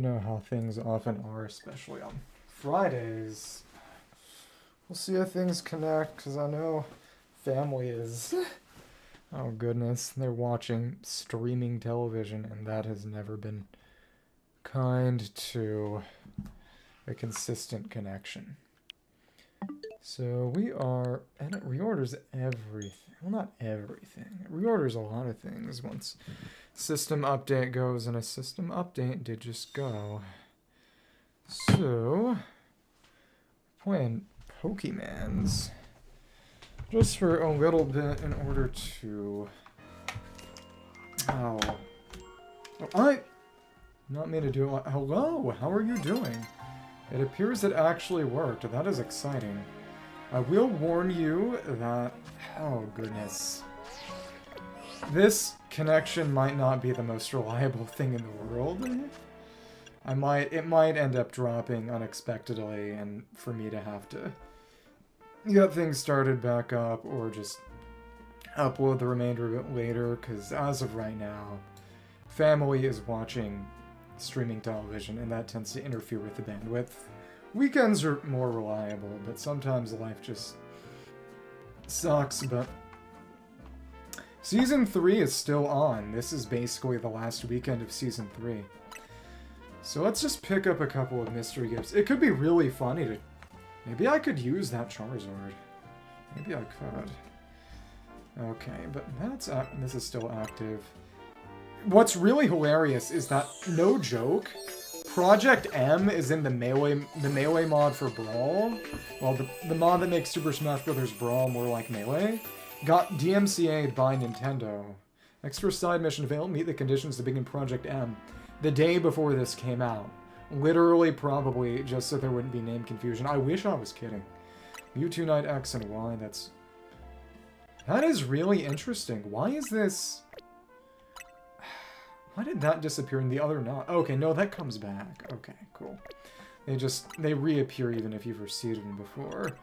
you know how things often are, especially on Fridays. We'll see how things connect, because I know family is... Oh goodness, they're watching streaming television, and that has never been kind to a consistent connection. So we are, and it reorders everything. Well, not everything. It reorders a lot of things once system update goes, and a system update did just go. So, playing Pokemons. Just for a little bit in order to... Oh. Not me to do it. Hello, how are you doing? It appears it actually worked. That is exciting. I will warn you that... Oh, goodness. This connection might not be the most reliable thing in the world. It might end up dropping unexpectedly, and for me to have to get things started back up, or just upload the remainder of it later, because as of right now, family is watching streaming television, and that tends to interfere with the bandwidth. Weekends are more reliable, but sometimes life just sucks, but Season 3 is still on. This is basically the last weekend of Season 3. So let's just pick up a couple of mystery gifts. It could be really funny to... Maybe I could use that Charizard. Maybe I could. Okay, but this is still active. What's really hilarious is that, no joke, Project M is in the melee mod for Brawl. Well, the mod that makes Super Smash Bros. Brawl more like Melee got DMCA'd by Nintendo. Extra side mission failed. Meet the conditions to begin Project M. The day before this came out. Literally, probably, just so there wouldn't be name confusion. I wish I was kidding. Mewtwo Knight X and Y, that is really interesting. Why is this... Why did that disappear and the other not? Okay, no, that comes back. Okay, cool. They reappear even if you've received them before.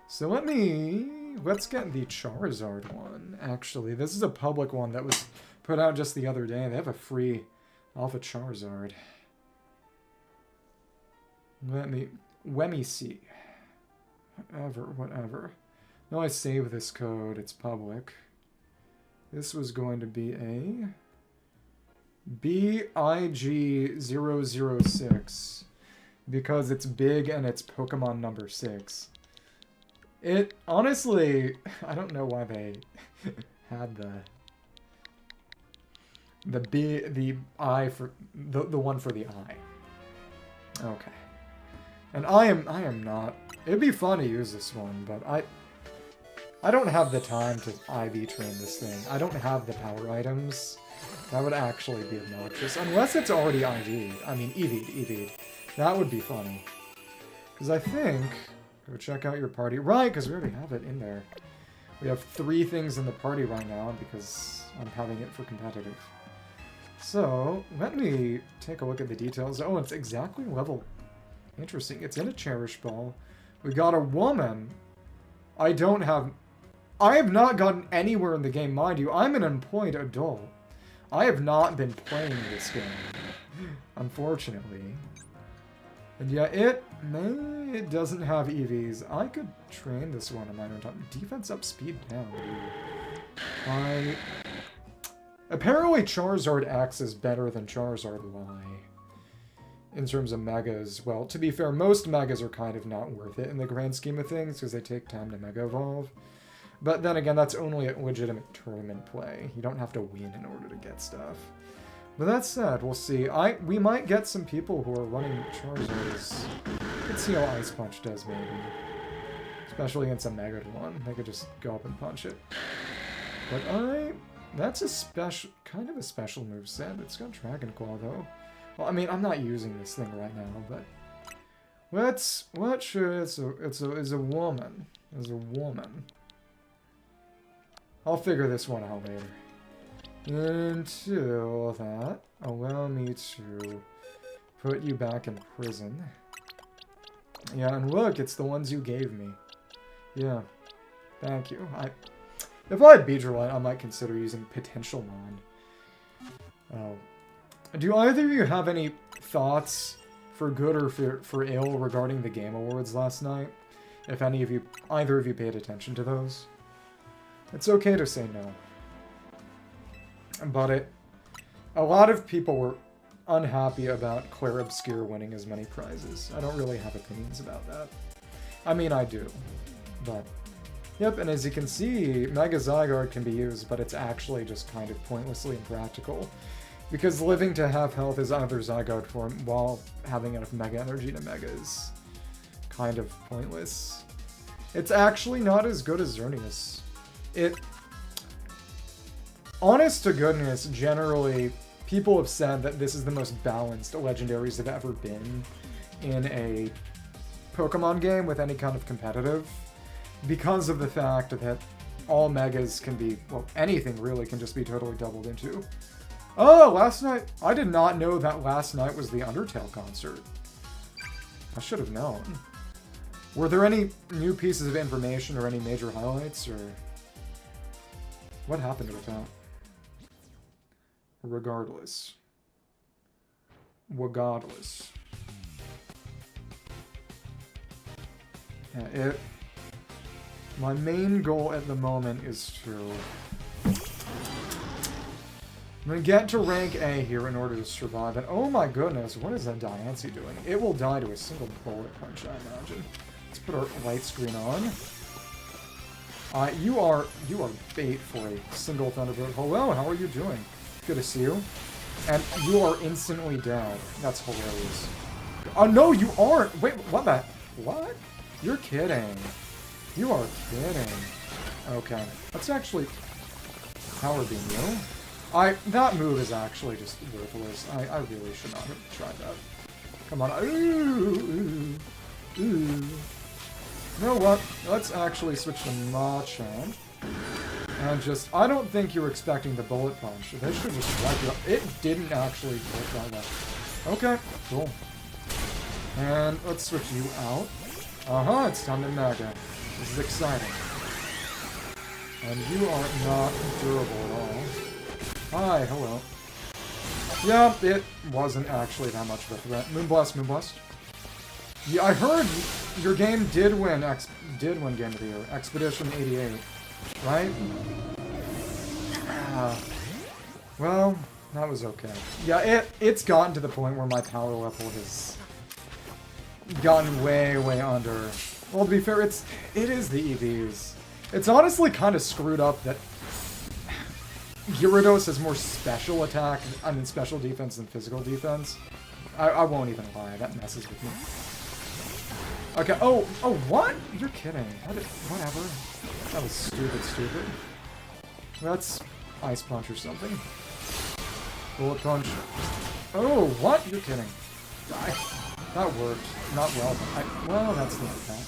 So let's get the Charizard one, actually. This is a public one that was put out just the other day. They have a free Alpha Charizard. Let me see. Whatever. No, I save this code. It's public. This was going to be a BIG006 because it's big and it's Pokemon number 6. It honestly, I don't know why they had the I for the one for the I. Okay. And I am not. It'd be fun to use this one, but I don't have the time to IV train this thing. I don't have the power items. That would actually be obnoxious. Unless it's already IV'd. I mean, EV'd. That would be funny. Because I think... Go check out your party. Right, because we already have it in there. We have 3 things in the party right now because I'm having it for competitive. So, let me take a look at the details. Oh, it's exactly level... Interesting. It's in a Cherish Ball. We got a woman. I have not gotten anywhere in the game, mind you. I'm an employed adult. I have not been playing this game, unfortunately. And yeah, it doesn't have EVs. I could train this one on my own time. Defense up, speed down. Apparently Charizard X is better than Charizard Y. In terms of megas. Well, to be fair, most megas are kind of not worth it in the grand scheme of things because they take time to mega evolve. But then again, that's only a legitimate tournament play. You don't have to win in order to get stuff. But that said, we'll see. We might get some people who are running Charizards. Let's see how Ice Punch does, maybe. Especially against a Mega one. They could just go up and punch it. But that's a special, kind of a special moveset. It's got Dragon Claw, though. Well, I mean, I'm not using this thing right now, but... It's a woman. It's a woman. I'll figure this one out later. Until that, allow me to put you back in prison. Yeah, and look, it's the ones you gave me. Yeah, thank you. If I had Beedrill, I might consider using Potential Mon. Oh. Do either of you have any thoughts, for good or for ill, regarding the Game Awards last night. If either of you paid attention to those. It's okay to say no. But a lot of people were unhappy about Claire Obscure winning as many prizes. I don't really have opinions about that. I mean, I do. But, yep, and as you can see, Mega Zygarde can be used, but it's actually just kind of pointlessly impractical. Because living to half health is another Zygarde form, while having enough Mega Energy to Mega is kind of pointless. It's actually not as good as Xerneas. Honest to goodness, generally, people have said that this is the most balanced legendaries have ever been in a Pokemon game with any kind of competitive, because of the fact that all Megas can be, well, anything really can just be totally doubled into. Oh, last night, I did not know that last night was the Undertale concert. I should have known. Were there any new pieces of information or any major highlights, or what happened with that? Regardless. Regardless. Yeah, my main goal at the moment is to... I'm gonna get to rank A here in order to survive. And oh my goodness, what is that Diancie doing? It will die to a single bullet punch, I imagine. Let's put our light screen on. You are bait for a single Thunderbolt. Hello, how are you doing? Good to see you. And you are instantly dead. That's hilarious. Oh no, you aren't! Wait, what the? What? You're kidding. You are kidding. Okay. That's actually Power Beam you. That move is actually just worthless. I really should not have tried that. Come on. Ooh. You know what? Let's actually switch to Machamp. And just, I don't think you were expecting the bullet punch. They should just wipe it up. It didn't actually work that well. Okay, cool. And let's switch you out. It's time to Mega. This is exciting. And you are not durable at all. Hi, hello. Yeah, it wasn't actually that much of a threat. Moonblast, Moonblast. Yeah, I heard your game did win Game of the Year. Expedition 88. Right? Well, that was okay. Yeah, it's gotten to the point where my power level has gotten way, way under. Well, to be fair, it is the EVs. It's honestly kind of screwed up that Gyarados has more special attack, special defense than physical defense. I won't even lie, that messes with me. Okay, oh, what? You're kidding. Whatever. That was stupid. That's Ice Punch or something. Bullet Punch. Oh, what? You're kidding. That worked. Not well. Well, that's the impact.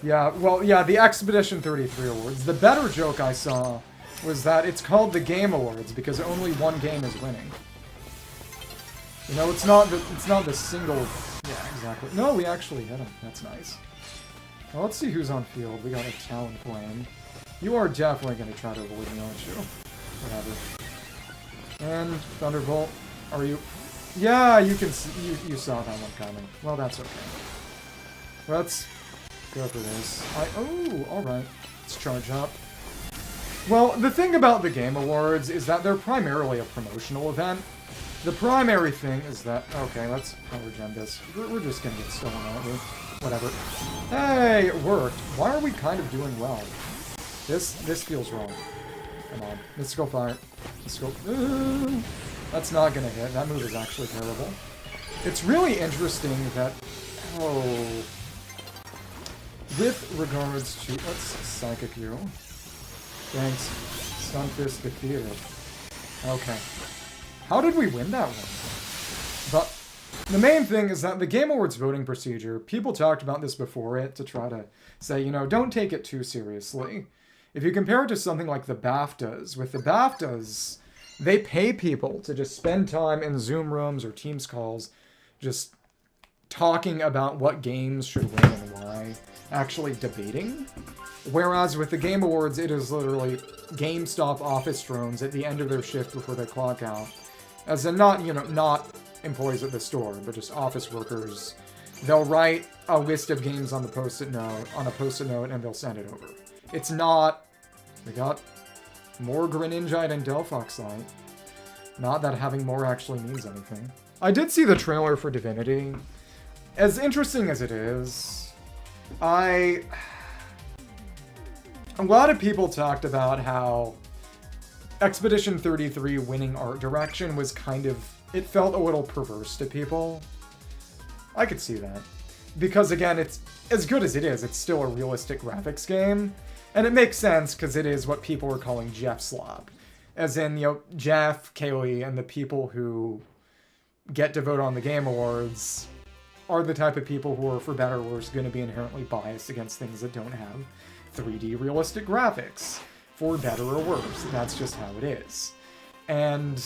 Yeah, well, yeah, the Expedition 33 Awards. The better joke I saw was that it's called the Game Awards because only one game is winning. You know, it's not the single... Yeah, exactly. No, we actually hit him. That's nice. Well, let's see who's on field. We got a Talonflame. You are definitely going to try to avoid me, aren't you? Whatever. And Thunderbolt. Are you... Yeah, you can see, you saw that one coming. Well, that's okay. Let's go for this. Oh, alright. Let's charge up. Well, the thing about the Game Awards is that they're primarily a promotional event. The primary thing is that... Okay, let's power gem this. We're just gonna get stolen, aren't we? Whatever. Hey, it worked. Why are we kind of doing well? This feels wrong. Come on. Mystical Fire. Mystical... That's not gonna hit. That move is actually terrible. It's really interesting that... Oh... With regards to... Let's Psychic you. Thanks. Stunfisk defeated. Okay. How did we win that one? But the main thing is that the Game Awards voting procedure, people talked about this before it to try to say, you know, don't take it too seriously. If you compare it to something like the BAFTAs, with the BAFTAs, they pay people to just spend time in Zoom rooms or Teams calls just talking about what games should win and why, actually debating. Whereas with the Game Awards, it is literally GameStop office drones at the end of their shift before they clock out. As in not employees at the store, but just office workers. They'll write a list of games on the post-it note, and they'll send it over. It's not... We got more Greninjite and Delphoxite. Not that having more actually means anything. I did see the trailer for Divinity. As interesting as it is, a lot of people talked about how Expedition 33 winning art direction was kind of... It felt a little perverse to people. I could see that. Because again, it's as good as it is, it's still a realistic graphics game. And it makes sense because it is what people were calling Jeff slop. As in, you know, Jeff, Kaylee, and the people who get to vote on the Game Awards are the type of people who are, for better or worse, going to be inherently biased against things that don't have 3D realistic graphics. For better or worse. That's just how it is. And,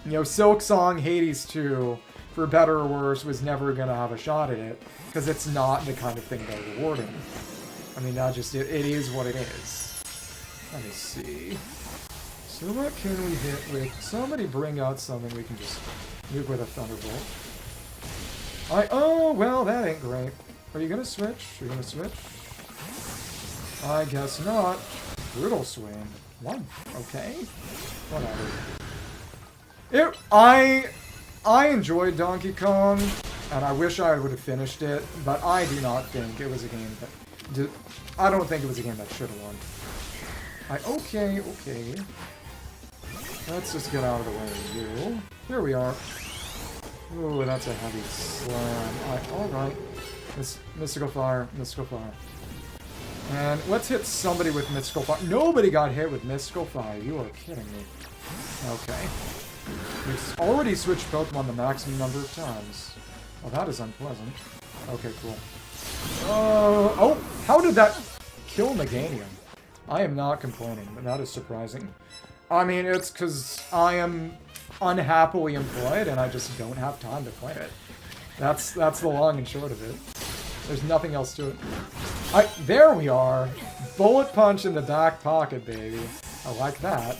you know, Silk Song, Hades 2, for better or worse, was never going to have a shot at it, because it's not the kind of thing they're rewarding. I mean, not just it is what it is. Let me see. So what can we hit with? Somebody bring out something we can just nuke with a Thunderbolt. Oh, well, that ain't great. Are you going to switch? You're going to switch? I guess not. Brutal Swing. One. Okay. Whatever. I enjoyed Donkey Kong, and I wish I would have finished it, but I do not think it was a game that... I don't think it was a game that should have won. Okay. Let's just get out of the way of you. Here we are. Ooh, that's a heavy slam. Alright. Mystical Fire. And let's hit somebody with Mystical Fire. Nobody got hit with Mystical Fire. You are kidding me. Okay. We've already switched Pokemon the maximum number of times. Well, that is unpleasant. Okay, cool. Oh, how did that kill Meganium? I am not complaining, but that is surprising. I mean, it's because I am unhappily employed and I just don't have time to play it. That's the long and short of it. There's nothing else to it. There we are! Bullet Punch in the back pocket, baby. I like that.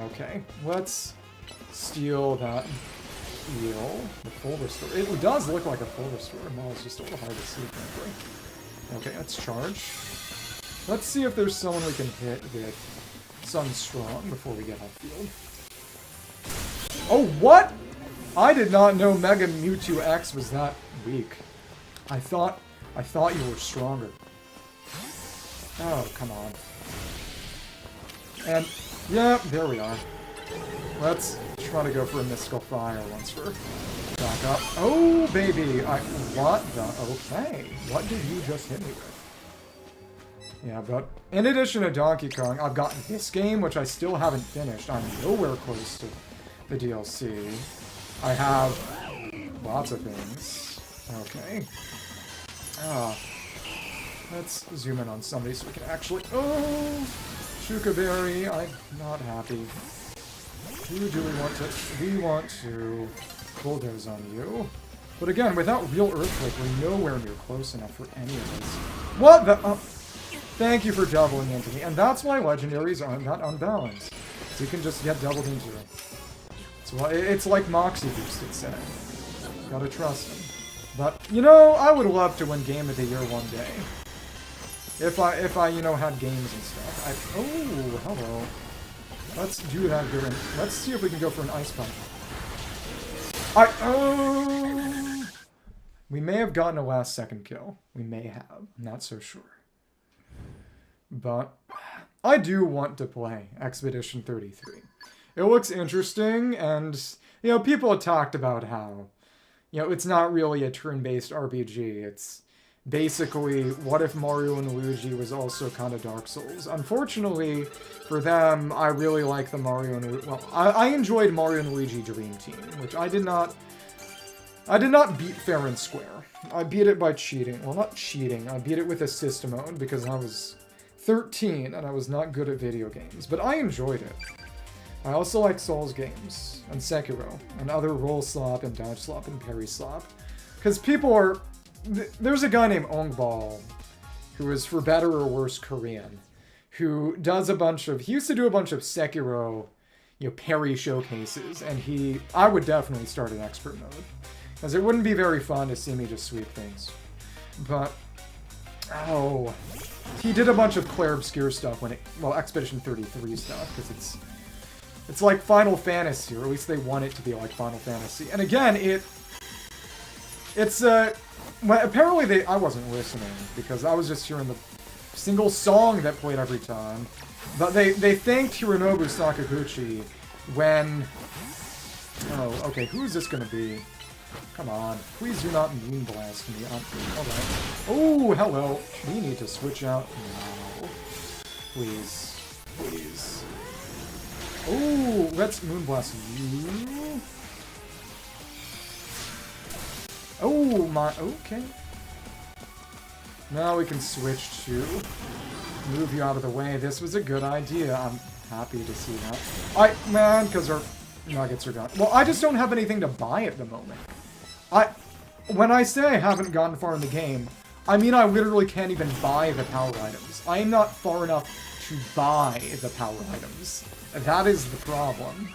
Okay, let's steal that heal. The full restore. It does look like a full restore. Well, it's just a little hard to see, frankly. Okay, let's charge. Let's see if there's someone we can hit with Sunstrong before we get off field. Oh, what?! I did not know Mega Mewtwo X was that weak. I thought you were stronger. Oh, come on. And, yeah, there we are. Let's try to go for a Mystical Fire once we're back up. Oh, baby! What the? Okay. What did you just hit me with? Yeah, but in addition to Donkey Kong, I've got this game, which I still haven't finished. I'm nowhere close to the DLC. I have lots of things. Okay. Let's zoom in on somebody so we can actually... Oh! Yache Berry, I'm not happy. Who do we want to... We want to bulldoze on you. But again, without real Earthquake, we're nowhere near close enough for any of this. What the... Thank you for doubling into me. And that's why legendaries aren't that unbalanced. So you can just get doubled into it. So it's like Moxie boosted set. Gotta trust him. But, you know, I would love to win Game of the Year one day. If I, you know, had games and stuff. Oh, hello. Let's do that during... Let's see if we can go for an Ice Punch. We may have gotten a last second kill. We may have. I'm not so sure. But I do want to play Expedition 33. It looks interesting, and, you know, people have talked about how, you know, it's not really a turn-based RPG. It's basically, what if Mario and Luigi was also kind of Dark Souls? Unfortunately, for them, I really like the Mario and Luigi... Well, I enjoyed Mario and Luigi Dream Team, which I did not beat fair and square. I beat it by cheating. Well, not cheating. I beat it with assist mode because I was 13 and I was not good at video games. But I enjoyed it. I also like Souls games, and Sekiro, and other roll slop and dodge slop and parry slop. Because people are... There's a guy named Ongbal, who is for better or worse Korean, who does a bunch of... He used to do a bunch of Sekiro parry showcases, and I would definitely start in expert mode. Because it wouldn't be very fun to see me just sweep things. But, oh, he did a bunch of Clair Obscure stuff well, Expedition 33 stuff, because it's like Final Fantasy, or at least they want it to be like Final Fantasy. And again, well, apparently I wasn't listening, because I was just hearing the single song that played every time. But they thanked Hironobu Sakaguchi when... Oh, okay, who is this gonna be? Come on, please do not Moonblast me. Alright. Oh, hello. We need to switch out now. Please. Please. Oh, let's Moonblast you. Oh, my... Okay. Now we can switch to... Move you out of the way. This was a good idea. I'm happy to see that. Man, because our nuggets are gone. Well, I just don't have anything to buy at the moment. When I say I haven't gotten far in the game, I mean I literally can't even buy the power items. I am not far enough to buy the power items. That is the problem.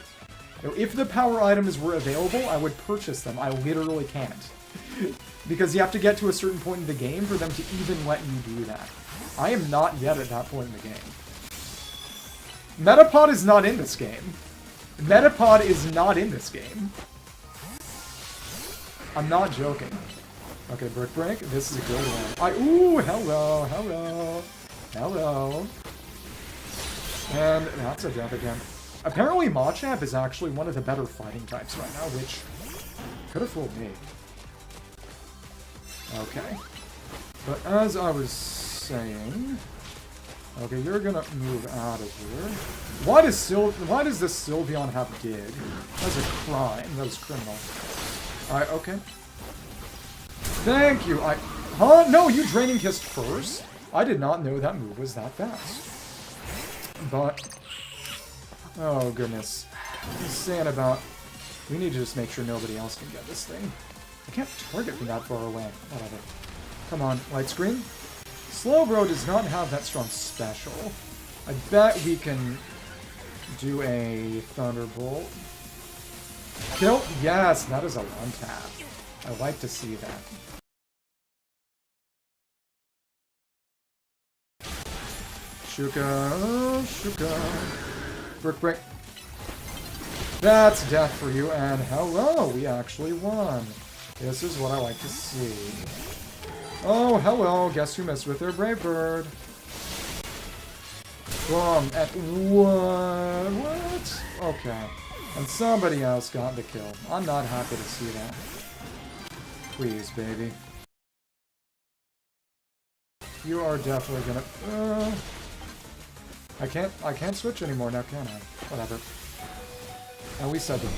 If the power items were available, I would purchase them. I literally can't. Because you have to get to a certain point in the game for them to even let you do that. I am not yet at that point in the game. Metapod is not in this game. Metapod is not in this game. I'm not joking. Okay, Brick Break. This is a good one. Ooh, hello, hello, hello. And that's a death again. Apparently Machamp is actually one of the better fighting types right now, which could have fooled me. Okay. But as I was saying... Okay, you're gonna move out of here. Why does this Sylveon have dig? That's a crime. That was criminal. Alright, okay. Thank you. Huh? No, you Draining Kiss first? I did not know that move was that fast. But... Oh, goodness. I'm saying about... We need to just make sure nobody else can get this thing. I can't target from that far away. Whatever. Come on, Light Screen. Slowbro does not have that strong special. I bet we can do a Thunderbolt. Kill? Yes, that is a one tap. I like to see that. Shuka, Shuka. Brick Break. That's death for you, and hello, we actually won. This is what I like to see. Oh, hello, guess who messed with their Brave Bird? Boom, and what? Okay. And somebody else got the kill. I'm not happy to see that. Please, baby. You are definitely gonna... I can't switch anymore now, can I? Whatever. At least I didn't.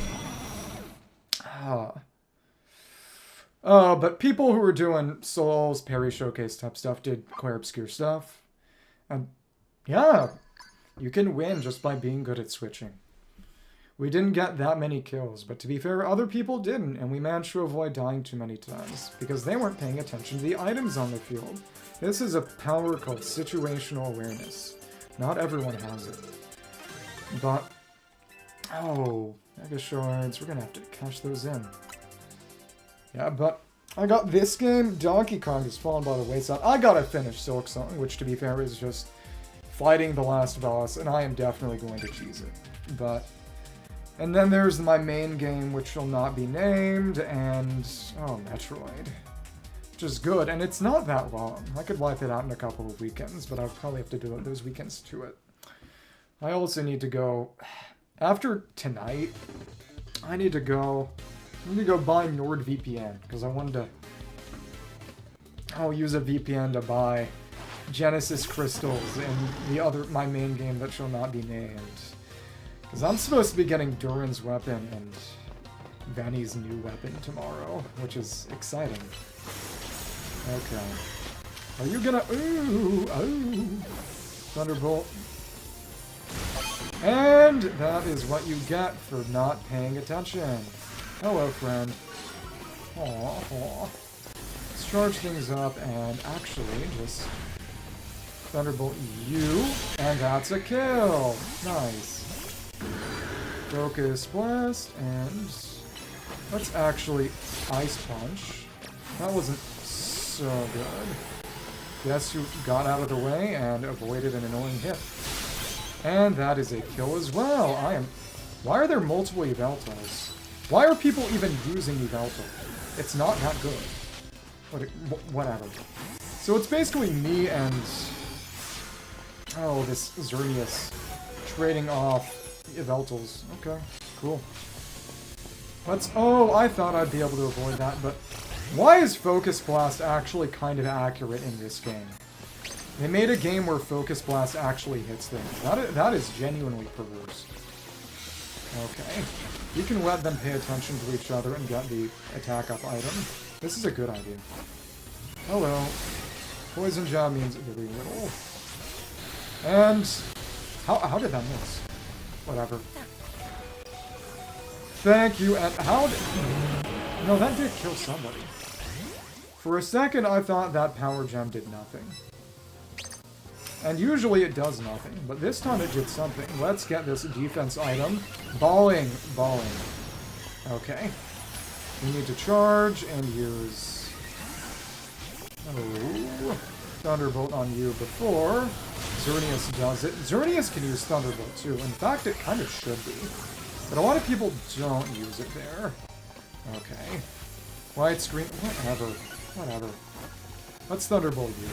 But people who were doing Souls, Parry Showcase type stuff did Clair Obscure stuff. And, yeah, you can win just by being good at switching. We didn't get that many kills, but to be fair, other people didn't, and we managed to avoid dying too many times, because they weren't paying attention to the items on the field. This is a power called situational awareness. Not everyone has it. But, oh, Mega Shards, we're gonna have to cash those in. Yeah, but I got this game. Donkey Kong has fallen by the wayside. I gotta finish Silk Song, which to be fair is just fighting the last boss, and I am definitely going to cheese it. But, and then there's my main game, which shall not be named, and, oh, Metroid. Which is good, and it's not that long. I could wipe it out in a couple of weekends, but I'll probably have to do it those weekends to it. I also need to go, after tonight, I need to go buy NordVPN, because I wanted to... I'll use a VPN to buy Genesis Crystals and my main game that shall not be named. Because I'm supposed to be getting Durin's weapon and Vanny's new weapon tomorrow, which is exciting. Okay. Are you gonna... Ooh! Thunderbolt. And that is what you get for not paying attention. Hello, friend. Aww. Let's charge things up and actually just Thunderbolt you, and that's a kill. Nice. Focus Blast, and let's actually Ice Punch. That wasn't so good. Guess who got out of the way and avoided an annoying hit. And that is a kill as well. Why are there multiple Yveltals? Why are people even using Yveltal? It's not that good. But whatever. So it's basically me and... oh, this Xerneas trading off Yveltals. Okay, cool. Oh, I thought I'd be able to avoid that, but... why is Focus Blast actually kind of accurate in this game? They made a game where Focus Blast actually hits things. That is genuinely perverse. Okay. You can let them pay attention to each other and get the attack up item. This is a good idea. Hello. Poison Jab means very little. And... how did that miss? Whatever. Thank you, and how did... no, that did kill somebody. For a second, I thought that Power Gem did nothing. And usually it does nothing, but this time it did something. Let's get this defense item. Balling. Okay. We need to charge and use... oh, Thunderbolt on you before Xerneas does it. Xerneas can use Thunderbolt too. In fact, it kind of should be. But a lot of people don't use it there. Okay. White screen... whatever. Let's Thunderbolt you.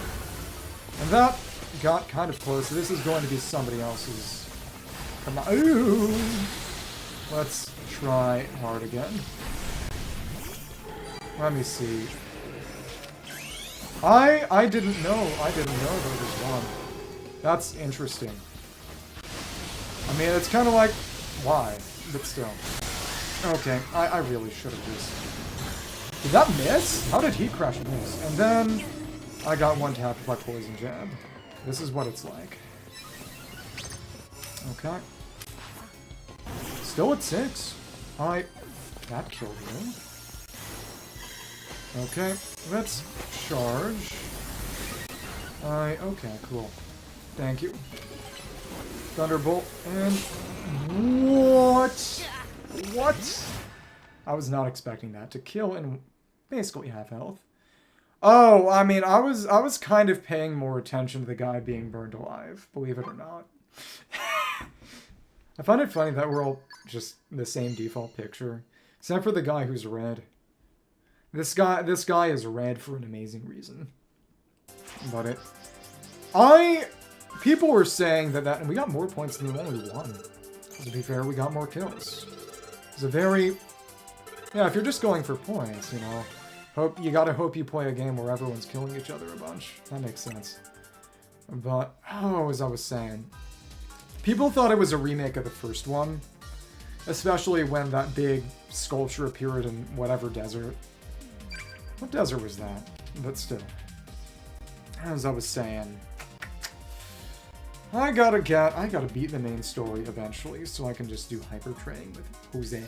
And that got kind of close. This is going to be somebody else's... come on. Ooh! Let's try hard again. Let me see. I didn't know there was one. That's interesting. I mean, it's kind of like... why? But still. Okay, I really should have just... did that miss? How did he crash miss? And then I got one tapped by Poison Jab. This is what it's like. Okay. Still at 6. That killed you. Okay, let's charge. Okay, cool. Thank you. Thunderbolt, and... what? I was not expecting that to kill in basically half health. Oh, I mean, I was kind of paying more attention to the guy being burned alive, believe it or not. I find it funny that we're all just the same default picture, except for the guy who's red. This guy is red for an amazing reason. But people were saying that and we got more points than we only won. To be fair, we got more kills. It's a very... yeah, if you're just going for points, you know, you gotta hope you play a game where everyone's killing each other a bunch. That makes sense. But, as I was saying, people thought it was a remake of the first one, especially when that big sculpture appeared in whatever desert. What desert was that? But still. As I was saying, I gotta beat the main story eventually, so I can just do hyper training with Jose.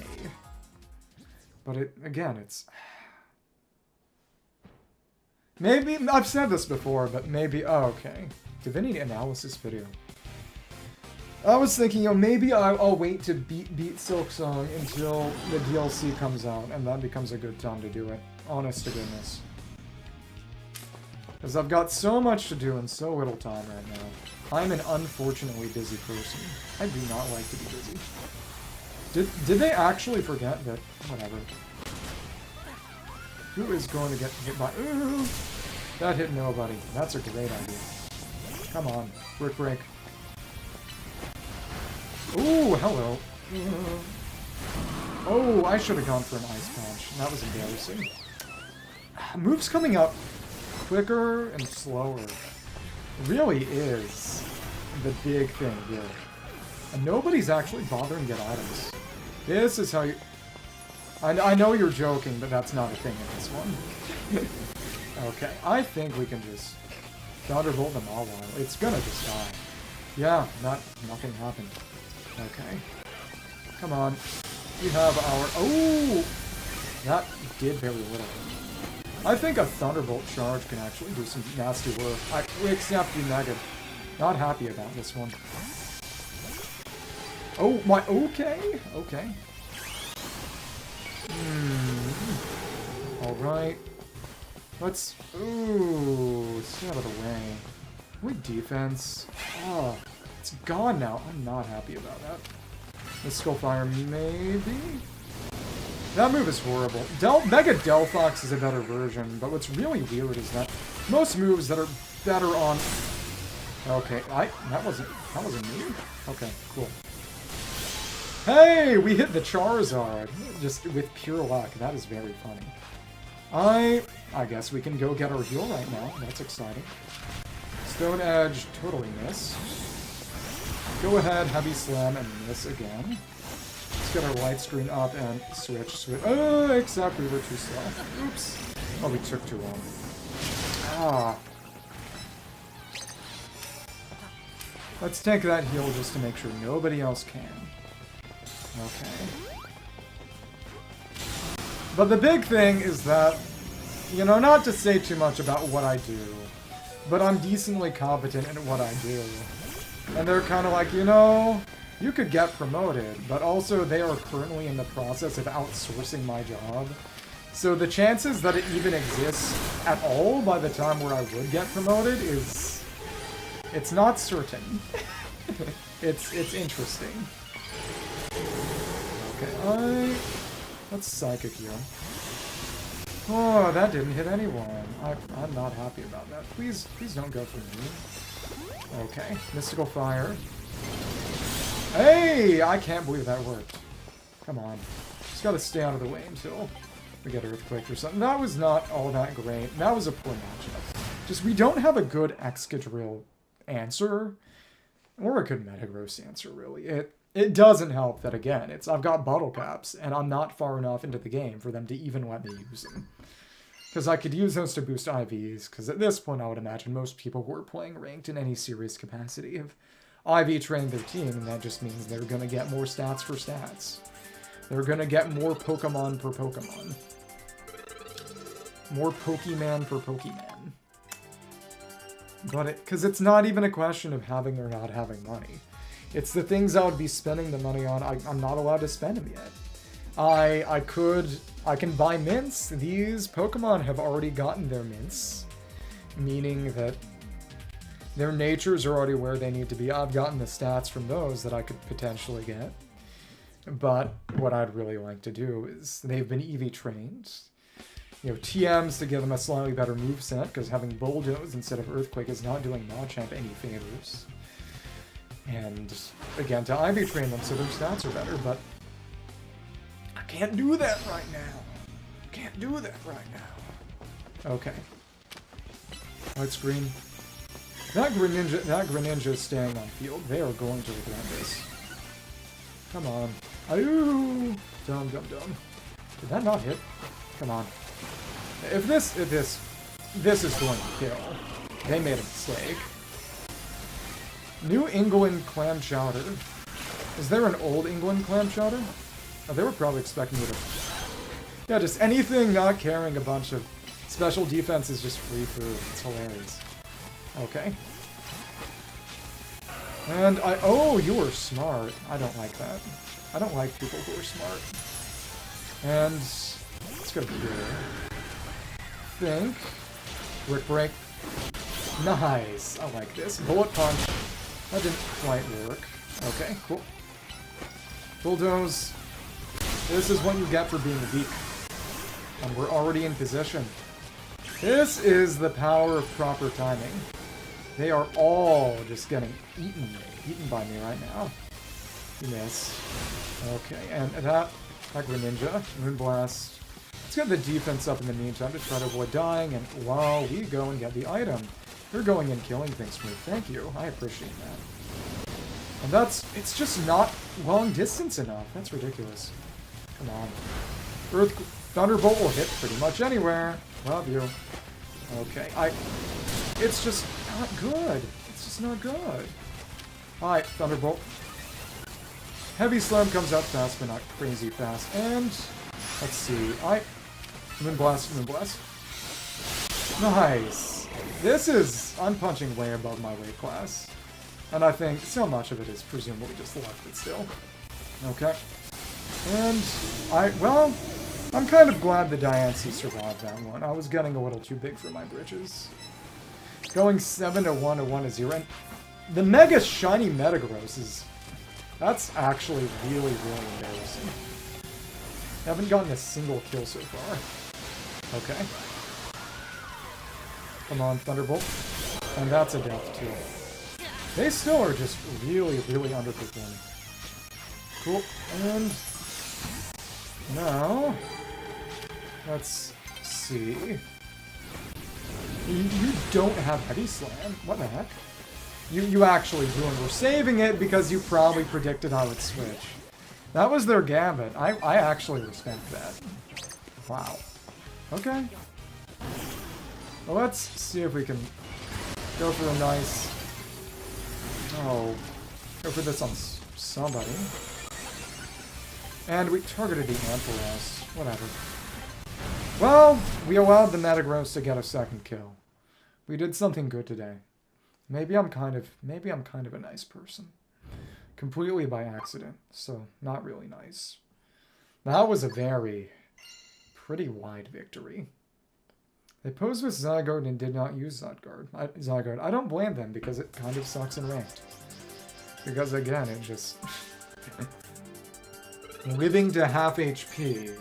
But it's... maybe, I've said this before, but maybe, okay. Divinity analysis video. I was thinking, maybe I'll wait to beat Silksong until the DLC comes out, and that becomes a good time to do it. Honest to goodness. Because I've got so much to do and so little time right now. I'm an unfortunately busy person. I do not like to be busy. Did they actually forget that? Whatever. Who is going to get hit by... ooh! That hit nobody. That's a great idea. Come on. Brick break. Ooh, hello. Oh, I should have gone for an ice punch. That was embarrassing. Moves coming up quicker and slower really is the big thing here. And nobody's actually bothering to get items. This is how you... I know you're joking, but that's not a thing in this one. Okay, I think we can just Thunderbolt them all while. It's gonna just die. Yeah, nothing happened. Okay. Come on. We have our... oh! That did very little. I think a Thunderbolt charge can actually do some nasty work. Except you Mega. Not happy about this one. Oh, my... Okay. Okay. Alright. Let's... Ooh, stay out of the way. Weak defense. Oh, it's gone now. I'm not happy about that. Mystical Fire, maybe? That move is horrible. Mega Delphox is a better version, but what's really weird is that most moves that are better on... Okay, that wasn't me? Okay, cool. Hey, we hit the Charizard! Just with pure luck. That is very funny. I guess we can go get our heal right now. That's exciting. Stone Edge, totally miss. Go ahead, Heavy Slam, and miss again. Let's get our light screen up and switch. Oh, except we were too slow. Oops. Oh, we took too long. Ah. Let's take that heal just to make sure nobody else can. Okay. But the big thing is that, you know, not to say too much about what I do, but I'm decently competent in what I do. And they're kind of like, you know, you could get promoted, but also they are currently in the process of outsourcing my job. So the chances that it even exists at all by the time where I would get promoted is... It's not certain. It's interesting. Okay, let's Psychic Heal. Oh, that didn't hit anyone. I'm not happy about that. Please don't go for me. Okay, Mystical Fire. Hey! I can't believe that worked. Come on. Just gotta stay out of the way until we get Earthquake or something. That was not all that great. That was a poor matchup. Just, we don't have a good Excadrill answer. Or a good Metagross answer, really. It doesn't help that, again, I've got Bottle Caps, and I'm not far enough into the game for them to even let me use them. Because I could use those to boost IVs, because at this point I would imagine most people who are playing ranked in any serious capacity have IV trained their team, and that just means they're going to get more stats for stats. They're going to get more Pokemon per Pokemon. More Pokemon per Pokemon. But because it's not even a question of having or not having money. It's the things I would be spending the money on. I'm not allowed to spend them yet. I can buy mints. These Pokemon have already gotten their mints, meaning that their natures are already where they need to be. I've gotten the stats from those that I could potentially get. But what I'd really like to do is, they've been EV trained. You know, TMs to give them a slightly better moveset, because having Bulldoze instead of Earthquake is not doing Machamp any favors. And, again, to IV train them so their stats are better, but I can't do that right now. Can't do that right now. Okay. Light Screen. That Greninja is staying on field. They are going to regret this. Come on. Ayoo! Dumb. Did that not hit? Come on. If this is going to kill. They made a mistake. New England Clam Chowder. Is there an old England Clam Chowder? Oh, they were probably expecting me to... Yeah, just anything not carrying a bunch of special defense is just free food. It's hilarious. Okay. And oh, you were smart. I don't like that. I don't like people who are smart. And let's go here. Think. Brick Break. Nice. I like this. Bullet Punch. That didn't quite work. Okay, cool. Bulldoze. This is what you get for being weak. And we're already in position. This is the power of proper timing. They are all just getting eaten by me right now. You miss. Okay, and that Greninja, Moonblast. Let's get the defense up in the meantime to try to avoid dying, and while we go and get the item. You're going and killing things for me. Thank you. I appreciate that. And it's just not long distance enough. That's ridiculous. Come on. Thunderbolt will hit pretty much anywhere. Love you. Okay, it's just not good. It's just not good. Alright, Thunderbolt. Heavy Slam comes out fast, but not crazy fast. And, let's see. Moonblast. Nice. I'm punching way above my weight class. And I think so much of it is presumably just luck, but still. Okay. And I'm kind of glad the Diancie survived that one. I was getting a little too big for my britches. Going 7 to 1 to 1 to 0. And the Mega Shiny Metagross is... That's actually really, really embarrassing. I haven't gotten a single kill so far. Okay. Come on, Thunderbolt. And that's a death, too. They still are just really, really underperforming. Cool. And... now... let's see... You don't have Heavy Slam? What the heck? You actually do, and we're saving it because you probably predicted I would switch. That was their gambit. I actually respect that. Wow. Okay. Well, let's see if we can go for a nice... oh. Go for this on somebody. And we targeted the Ampharos. Whatever. Well, we allowed the Metagross to get a second kill. We did something good today. Maybe I'm kind of a nice person. Completely by accident, so not really nice. That was a pretty wide victory. They posed with Zygarde and did not use Zygarde. I don't blame them because it kind of sucks in ranked. Because again, it just... living to half HP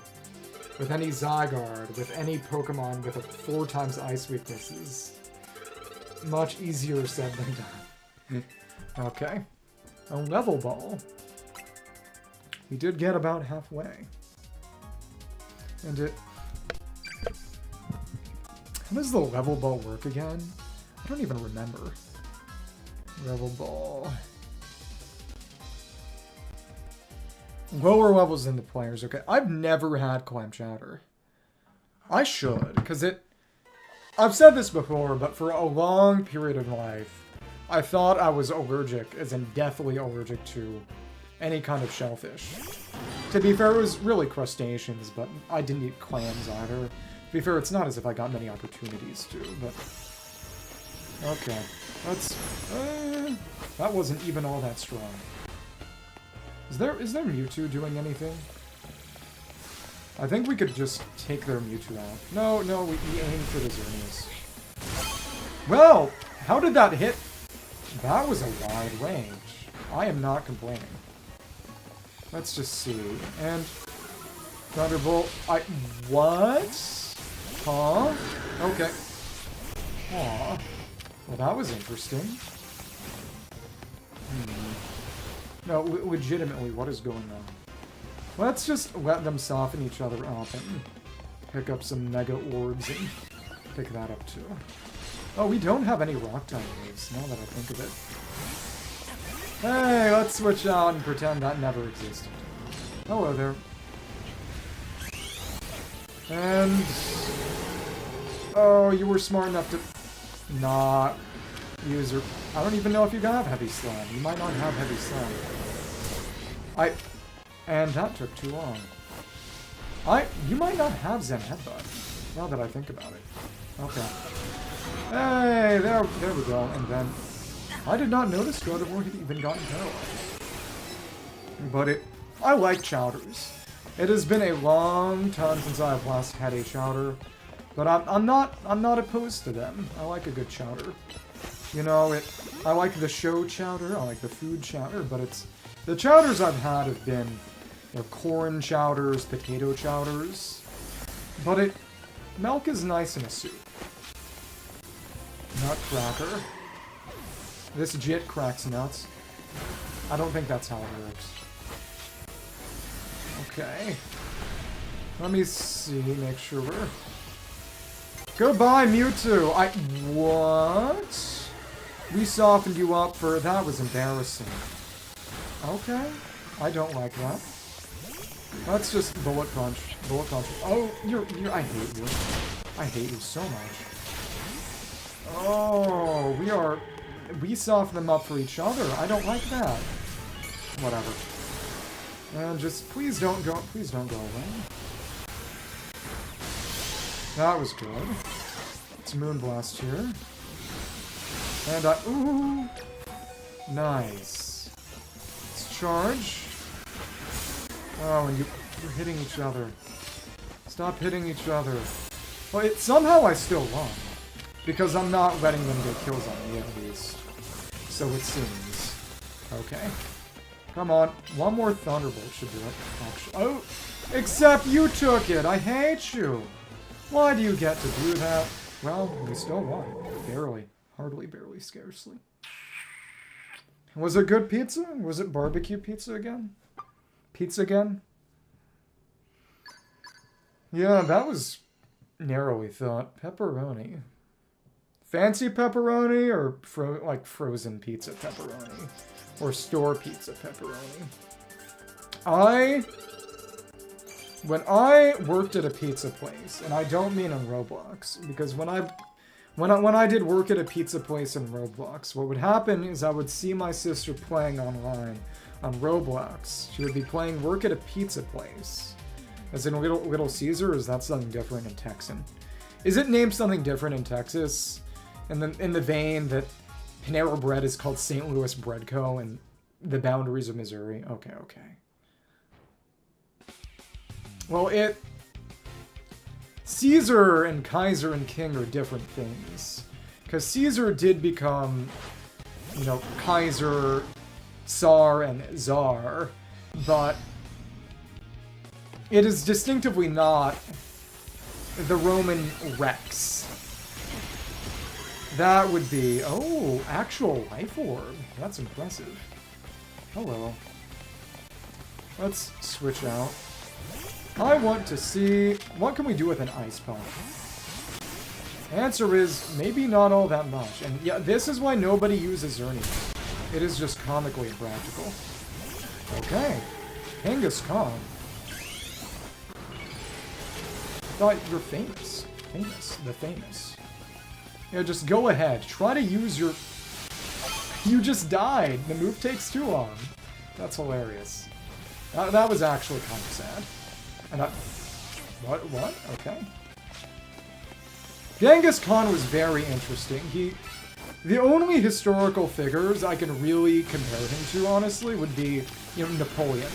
with any Zygarde, with any Pokemon with a 4 times Ice weakness is much easier said than done. Okay. A level ball. We did get about halfway. And it... how does the level ball work again? I don't even remember. Level ball... lower levels than the players, okay. I've never had Clam Chowder. I should, because I've said this before, but for a long period of life, I thought I was allergic, as in deathly allergic to any kind of shellfish. To be fair, it was really crustaceans, but I didn't eat clams either. To be fair, it's not as if I got many opportunities to, but... okay. Let's... that wasn't even all that strong. Is there Mewtwo doing anything? I think we could just take their Mewtwo out. No, we aim for the Xerneas. Well, how did that hit? That was a wide range. I am not complaining. Let's just see. And Thunderbolt. What? Huh? Okay. Aw. Well, that was interesting. No, legitimately, what is going on? Let's just let them soften each other up and pick up some Mega Orbs and pick that up too. Oh, we don't have any Rock-type moves, now that I think of it. Hey, let's switch out and pretend that never existed. Hello there. And... oh, you were smart enough to not use your... I don't even know if you have Heavy Slam. You might not have Heavy Slam. And that took too long. You might not have Zen Headbutt, now that I think about it. Okay. Hey, there we go. And then, I did not notice Gardevoir had even gotten paralyzed. But I like Chowders. It has been a long time since I have last had a Chowder, but I'm not opposed to them. I like a good Chowder. You know, I like the show Chowder, I like the food Chowder, but the Chowders I've had have been corn Chowders, potato Chowders, but milk is nice in a soup. Nutcracker. This Jit cracks nuts. I don't think that's how it works. Okay. Let me see, make sure we're... goodbye, Mewtwo! What? We softened you up for... that was embarrassing. Okay. I don't like that. Let's just Bullet Punch. Bullet Punch. Oh, I hate you. I hate you so much. Oh, we soften them up for each other. I don't like that. Whatever. And just, please don't go away. That was good. It's Moonblast here. And ooh! Nice. Let's charge. Oh, and you're hitting each other. Stop hitting each other. Well, somehow I still won. Because I'm not letting them get kills on me, at least. So it seems. Okay. Come on. One more Thunderbolt should do it. Actually. Oh! Except you took it! I hate you! Why do you get to do that? Well, we still won. Barely. Hardly, barely, scarcely. Was it good pizza? Was it barbecue pizza again? Pizza again? Yeah, that was narrowly thought. Pepperoni. Fancy pepperoni or like frozen pizza pepperoni? Or store pizza pepperoni? When I worked at a pizza place, and I don't mean in Roblox, because when I did work at a pizza place in Roblox, what would happen is I would see my sister playing online on Roblox. She would be playing Work at a Pizza Place. As in Little Caesar, or is that something different in Texan? Is it named something different in Texas? In the vein that Panera Bread is called St. Louis Bread Co. and the boundaries of Missouri? Okay, okay. Well, Caesar and Kaiser and King are different things. Because Caesar did become, you know, Kaiser, Tsar, and Tsar, but it is distinctively not the Roman Rex. That would be, oh, actual life orb. That's impressive. Hello. Let's switch out. I want to see, what can we do with an ice pump? Answer is, maybe not all that much. And yeah, this is why nobody uses Xerneas. It is just comically impractical. Okay. Genghis Khan. Thought you're famous. Famous. The famous. Yeah, just go ahead. Try to use your... You just died. The move takes too long. That's hilarious. That was actually kind of sad. And what? Okay. Genghis Khan was very interesting. The only historical figures I can really compare him to, honestly, would be, you know, Napoleon.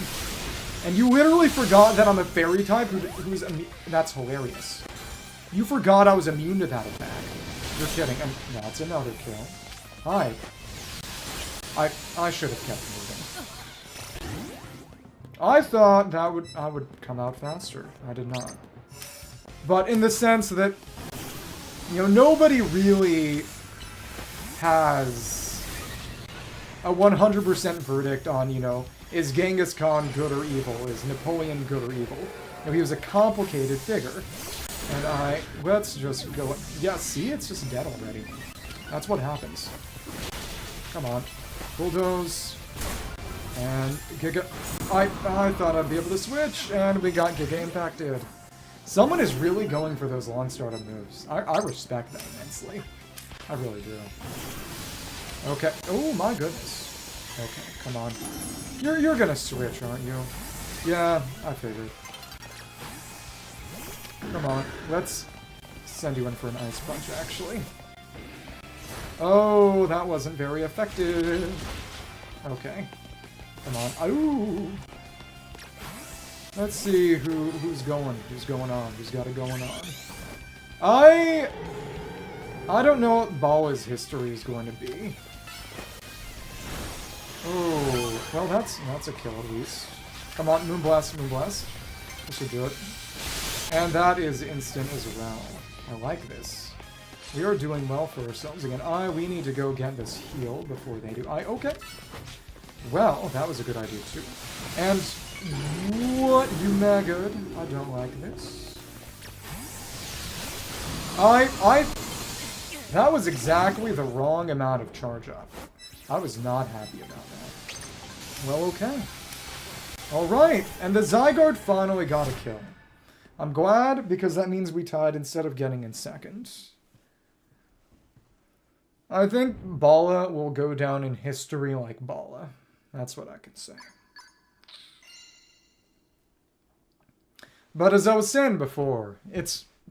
And you literally forgot that I'm a fairy type who's that's hilarious. You forgot I was immune to that attack. You're kidding. And that's another kill. Hi. I should have kept moving. I thought that I would come out faster. I did not. But in the sense that, you know, nobody really has a 100% verdict on, you know, is Genghis Khan good or evil? Is Napoleon good or evil? You know, he was a complicated figure. And let's just go... Yeah, see? It's just dead already. That's what happens. Come on. Bulldoze. And Giga... I thought I'd be able to switch, and we got Giga impacted. Someone is really going for those long startup moves. I respect that immensely. I really do. Okay. Oh my goodness. Okay, come on. You're gonna switch, aren't you? Yeah, I figured. Come on, let's send you in for an ice punch, actually. Oh, that wasn't very effective. Okay. Come on. Ooh. Let's see who's going on, who's got it going on. I don't know what Bala's history is going to be. Oh, well that's a kill at least. Come on, Moonblast, Moonblast. This should do it. And that is instant as well. I like this. We are doing well for ourselves again. We need to go get this heal before they do. Okay. Well, that was a good idea too. And what, you maggot? I don't like this. That was exactly the wrong amount of charge up. I was not happy about that. Well, okay. Alright, and the Zygarde finally got a kill. I'm glad, because that means we tied instead of getting in second. I think Bala will go down in history like Bala. That's what I could say. But as I was saying before,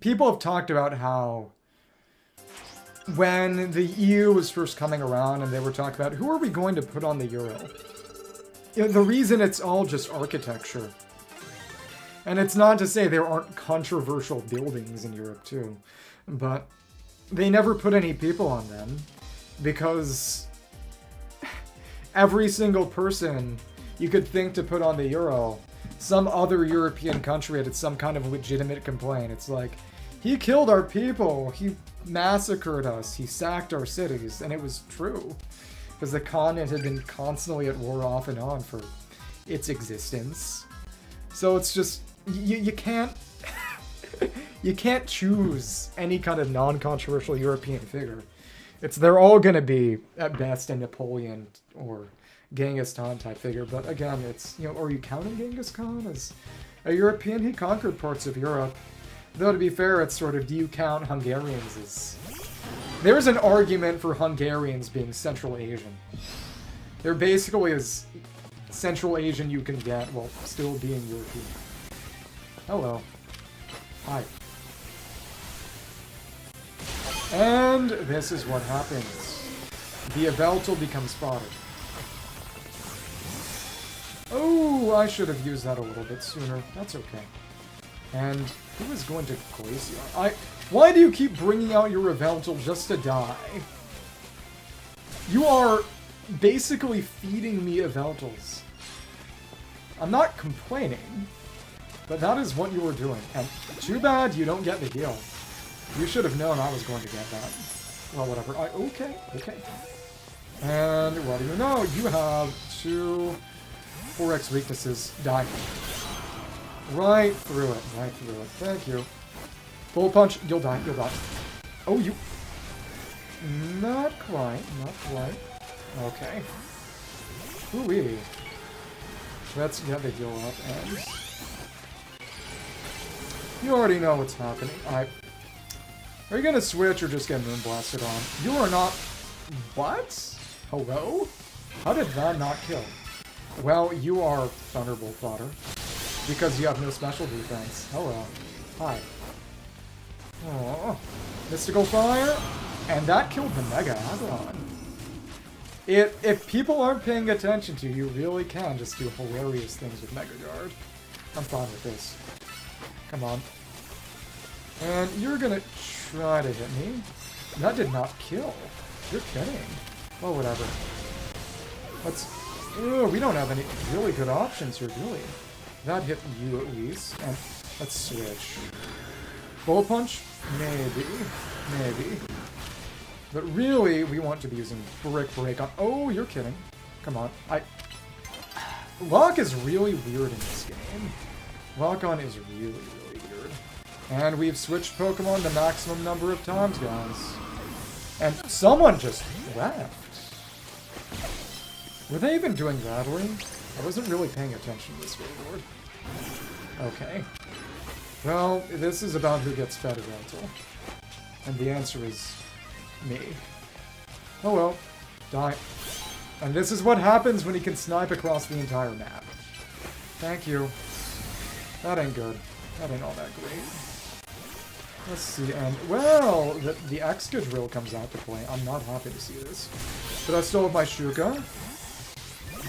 people have talked about how when the EU was first coming around and they were talking about who are we going to put on the euro? You know, the reason it's all just architecture. And it's not to say there aren't controversial buildings in Europe too, but they never put any people on them because every single person you could think to put on the euro, some other European country had some kind of legitimate complaint. It's like, he killed our people, he massacred us, he sacked our cities, and it was true. Because the continent had been constantly at war off and on for its existence. So it's just, you can't you can't choose any kind of non-controversial European figure. They're all gonna be at best a Napoleon or Genghis Khan type figure, but again, it's, you know, are you counting Genghis Khan as a European? He conquered parts of Europe. Though to be fair, it's sort of, do you count Hungarians as... There's an argument for Hungarians being Central Asian. They're basically as Central Asian you can get while still being European. Hello. Hi. And this is what happens. The Yveltal becomes fodder. Oh, I should have used that a little bit sooner. That's okay. And who is going to Glaceon? Why do you keep bringing out your Yveltal just to die? You are basically feeding me Yveltals. I'm not complaining, but that is what you were doing. And too bad you don't get the heal. You should have known I was going to get that. Well, whatever. Okay. And what do you know? You have 2 4x weaknesses. Die. Right through it. Thank you. Full punch. You'll die. Oh, you... Not quite. Okay. Ooh-wee. Let's get the heal up, and... You already know what's happening. Are you gonna switch or just get Moonblasted on? You are not... What? Hello? How did that not kill? Well, you are Thunderbolt fodder. Because you have no special defense. Hello. Hi. Aww. Mystical Fire. And that killed the Mega Aggron. If people aren't paying attention to you, really can just do hilarious things with Mega Guard. I'm fine with this. Come on. And you're gonna try to hit me. That did not kill. You're kidding. Well, whatever. We don't have any really good options here, really. That hit you at least. And let's switch. Bullet Punch? Maybe. But really, we want to be using Brick Break on... Oh, you're kidding. Come on. Lock is really weird in this game. Lock on is really weird. And we've switched Pokemon the maximum number of times, guys. And someone just left. Were they even doing Rattling? I wasn't really paying attention to this Wayward. Okay. Well, this is about who gets fed Yveltal. And the answer is... me. Oh well. Die. And this is what happens when he can snipe across the entire map. Thank you. That ain't good. That ain't all that great. Let's see, and, well, the Excadrill comes out to play. I'm not happy to see this. But I still have my Shuka.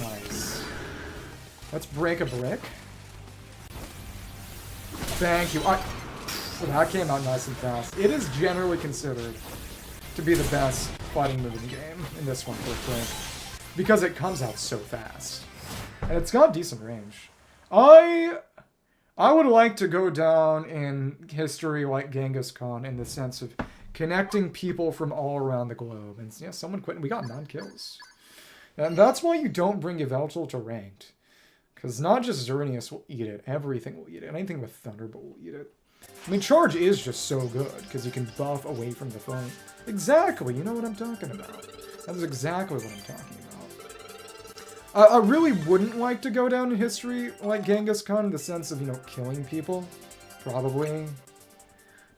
Nice. Let's break a brick. Thank you. That came out nice and fast. It is generally considered to be the best fighting move in the game, in this one, for Frank. Because it comes out so fast. And it's got decent range. I would like to go down in history like Genghis Khan in the sense of connecting people from all around the globe. And yeah, someone quit and we got 9 kills. And that's why you don't bring Yveltal to ranked. Because not just Xerneas will eat it, everything will eat it. Anything with Thunderbolt will eat it. I mean, Charge is just so good, because you can buff away from the fight. Exactly, you know what I'm talking about. That is exactly what I'm talking about. I really wouldn't like to go down in history like Genghis Khan in the sense of, you know, killing people. Probably.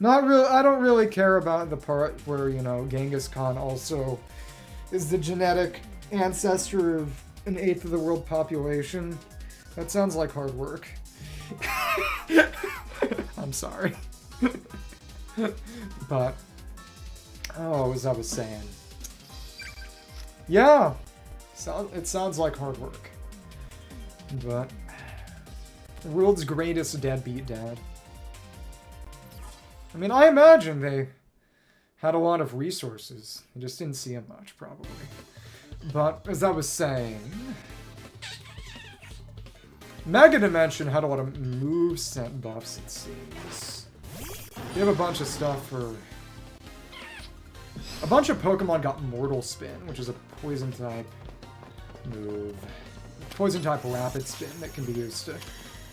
Not really, I don't really care about the part where, you know, Genghis Khan also is the genetic ancestor of an 1/8 of the world population. That sounds like hard work. I'm sorry. But Oh, as I was saying. Yeah, it sounds like hard work. But the world's greatest deadbeat dad. I mean, I imagine they had a lot of resources. They just didn't see them much, probably. But as I was saying, Mega Dimension had a lot of moveset buffs, it seems. They have a bunch of stuff for... A bunch of Pokemon got Mortal Spin, which is a poison type move. Poison type rapid spin that can be used to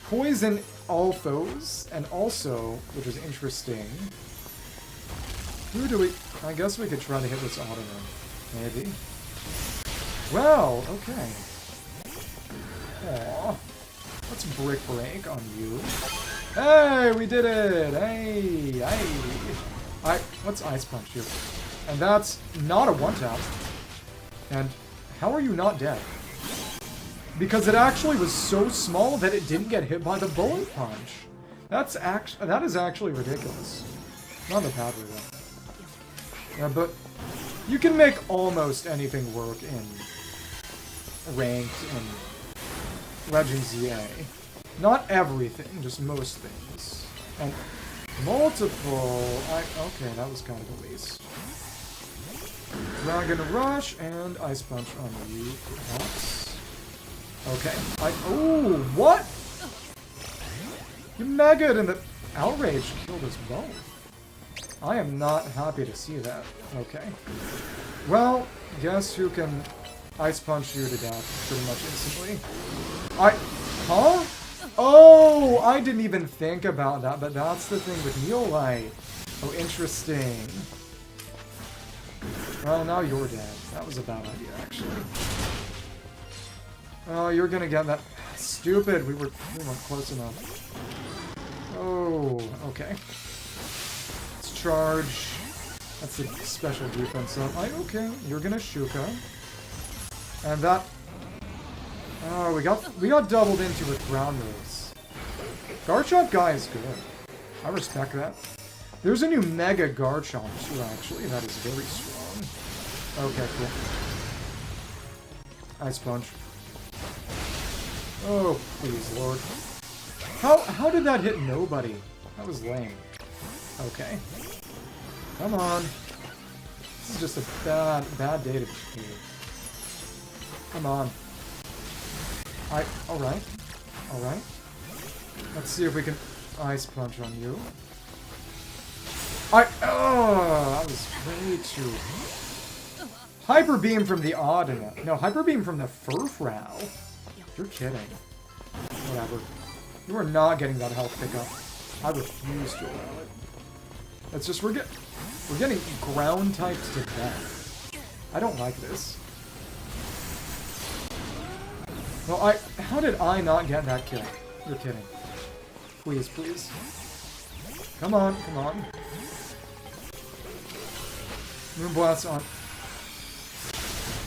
poison all foes, and also, which is interesting, who do we... I guess we could try to hit this Automan. Maybe. Well, okay. Aww. Let's Brick Break on you. Hey, we did it! Hey, hey! Let's Ice Punch you. And that's not a one-tap. And how are you not dead? Because it actually was so small that it didn't get hit by the Bullet Punch. That is actually ridiculous. Not the power though. Yeah, but you can make almost anything work in ranked and Legends EA. Not everything, just most things. And multiple... okay, that was kind of a waste. Dragon Rush and Ice Punch on you, perhaps. Okay. Oh, what? You Mega'd and the Outrage killed us both. I am not happy to see that. Okay. Well, guess who can Ice Punch you to death pretty much instantly? Huh? Oh, I didn't even think about that, but that's the thing with Nihil Light. Oh, interesting. Well, now you're dead. That was a bad idea, actually. Oh, you're gonna get that. Stupid. We weren't close enough. Oh, okay. Let's charge. That's a special defense up. Okay, you're gonna Shuka. And that... Oh, we got doubled into with ground moves. Garchomp guy is good. I respect that. There's a new Mega Garchomp too, actually. That is very strong. Okay, cool. Ice Punch. Oh, please, Lord. How did that hit nobody? That was lame. Okay. Come on. This is just a bad day to be. Come on. Alright. Alright. Let's see if we can Ice Punch on you. Oh, that was way too... Hyper Beam from the Audina. No, Hyper Beam from the Furfrou. You're kidding. Whatever. You are not getting that health pickup. I refuse to allow it. It's just, we're getting ground types to death. I don't like this. Well, how did I not get that kill? You're kidding. Please, please. Come on, come on. Moonblast on.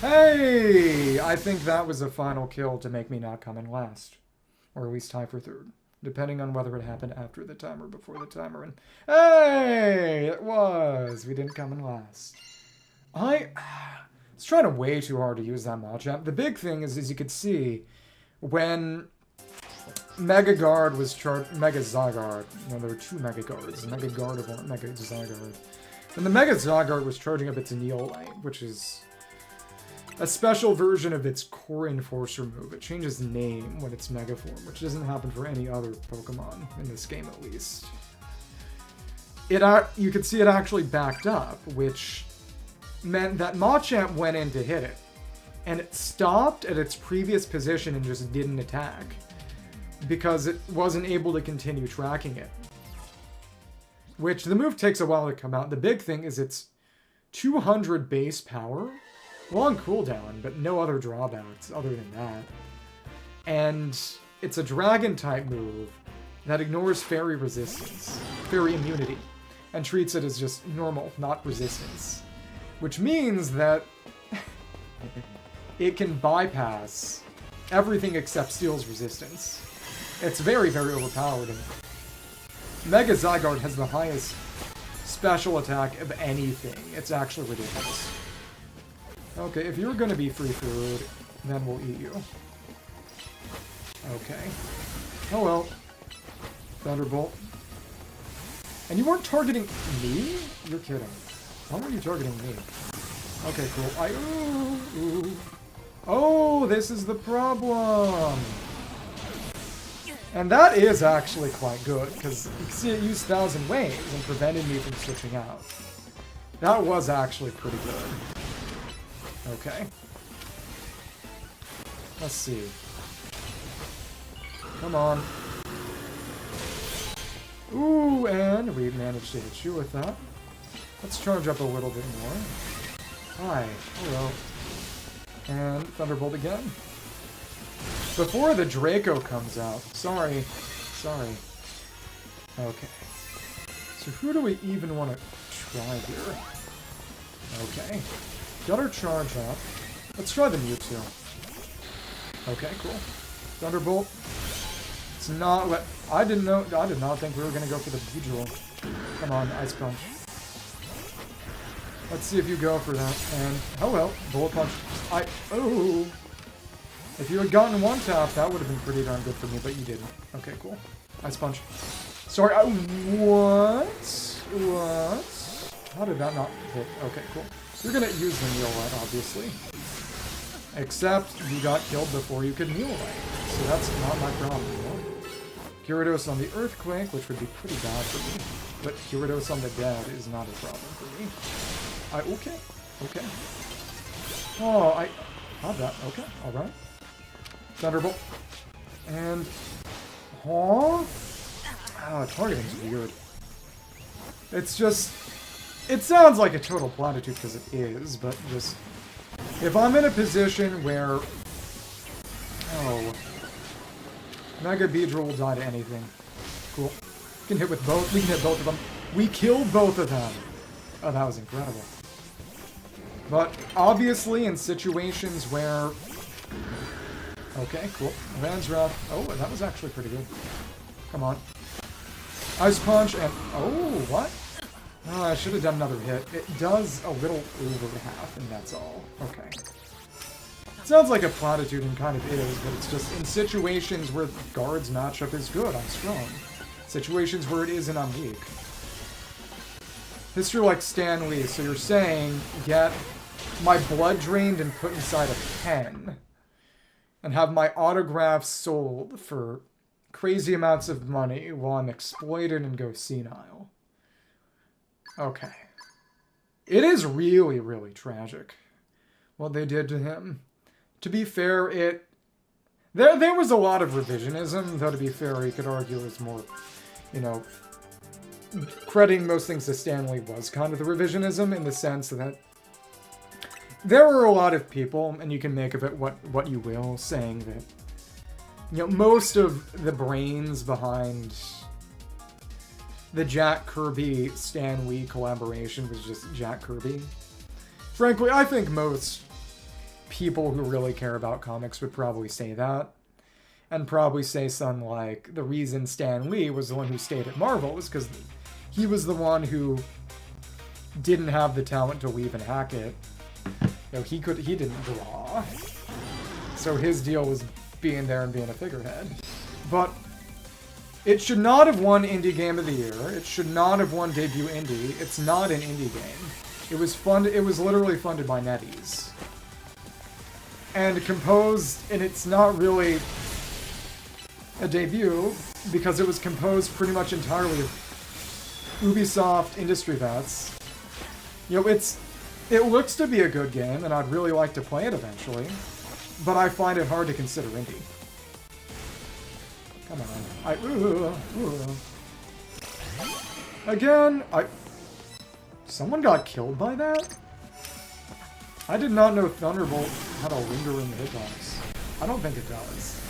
Hey! I think that was a final kill to make me not come in last. Or at least tie for third. Depending on whether it happened after the timer or before the timer. And hey! It was! We didn't come in last. I was trying way too hard to use that Machamp. The big thing is, as you could see, when Mega Guard was charged... Mega Zygarde. No, there were two Mega Guards. Mega Gardevoir, Mega Zygarde. And the Mega Zygarde was charging up its Nihil Light, which is a special version of its core enforcer move. It changes name when it's Mega Form, which doesn't happen for any other Pokemon in this game, at least. You could see it actually backed up, which meant that Machamp went in to hit it, and it stopped at its previous position and just didn't attack, because it wasn't able to continue tracking it. Which, the move takes a while to come out. The big thing is it's 200 base power, long cooldown, but no other drawbacks other than that. And it's a dragon-type move that ignores fairy resistance, fairy immunity, and treats it as just normal, not resistance. Which means that it can bypass everything except Steel's resistance. It's very, very overpowered. And Mega Zygarde has the highest special attack of anything. It's actually ridiculous. Okay, if you're gonna be free food, then we'll eat you. Okay. Oh well. Thunderbolt. And you weren't targeting me? You're kidding. Why were you targeting me? Okay, cool. Ooh. Oh, this is the problem. And that is actually quite good, because you can see it used 1,000 Waves and prevented me from switching out. That was actually pretty good. Okay. Let's see. Come on. Ooh, and we managed to hit you with that. Let's charge up a little bit more. Hi. Hello. And Thunderbolt again. Before the Draco comes out. Sorry. Okay. So who do we even want to try here? Okay. Got our charge up. Let's try the Mewtwo. Okay, cool. Thunderbolt. It's not what I did not think we were gonna go for the Beedrill. Come on, Ice Punch. Let's see if you go for that. And oh well, Bullet Punch. Oh. If you had gotten one tap, that would have been pretty darn good for me, but you didn't. Okay, cool. Ice Punch. Sorry. What? How did that not hit? Okay, cool. You're gonna use the Nihil Light, obviously. Except you got killed before you could Nihil Light. So that's not my problem anymore. Gyarados on the Earthquake, which would be pretty bad for me. But Gyarados on the Dead is not a problem for me. Okay. Oh, I have that. Okay, alright. Thunderbolt. And... Huh? Oh, targeting's weird. It's just... It sounds like a total platitude because it is, but just... If I'm in a position where... Oh... Mega Beedrill will die to anything. Cool. We can hit with both. We can hit both of them. We killed both of them! Oh, that was incredible. But, obviously, in situations where... Okay, cool. Van's Wrath. Oh, that was actually pretty good. Come on. Ice Punch and... Oh, what? Oh, I should have done another hit. It does a little over half, and that's all. Okay. It sounds like a platitude, and kind of is, but it's just in situations where Guard's matchup is good, I'm strong. Situations where it isn't, I'm weak. History like Stan Lee, so you're saying, get my blood drained and put inside a pen, and have my autographs sold for crazy amounts of money while I'm exploited and go senile. Okay. It is really, really tragic what they did to him. To be fair, there was a lot of revisionism, though to be fair, you could argue it was more, you know, crediting most things to Stanley was kind of the revisionism in the sense that there were a lot of people, and you can make of it what you will, saying that, you know, most of the brains behind the Jack Kirby-Stan Lee collaboration was just Jack Kirby. Frankly, I think most people who really care about comics would probably say that. And probably say something like, the reason Stan Lee was the one who stayed at Marvel was because he was the one who didn't have the talent to weave and hack it. You know, he didn't draw. So his deal was being there and being a figurehead. But it should not have won Indie Game of the Year. It should not have won Debut Indie. It's not an indie game. It was literally funded by NetEase. And composed, and it's not really a debut, because it was composed pretty much entirely of Ubisoft industry vets. You know, it looks to be a good game, and I'd really like to play it eventually, but I find it hard to consider indie. Come on. Again, someone got killed by that? I did not know Thunderbolt had a lingering hitbox. I don't think it does.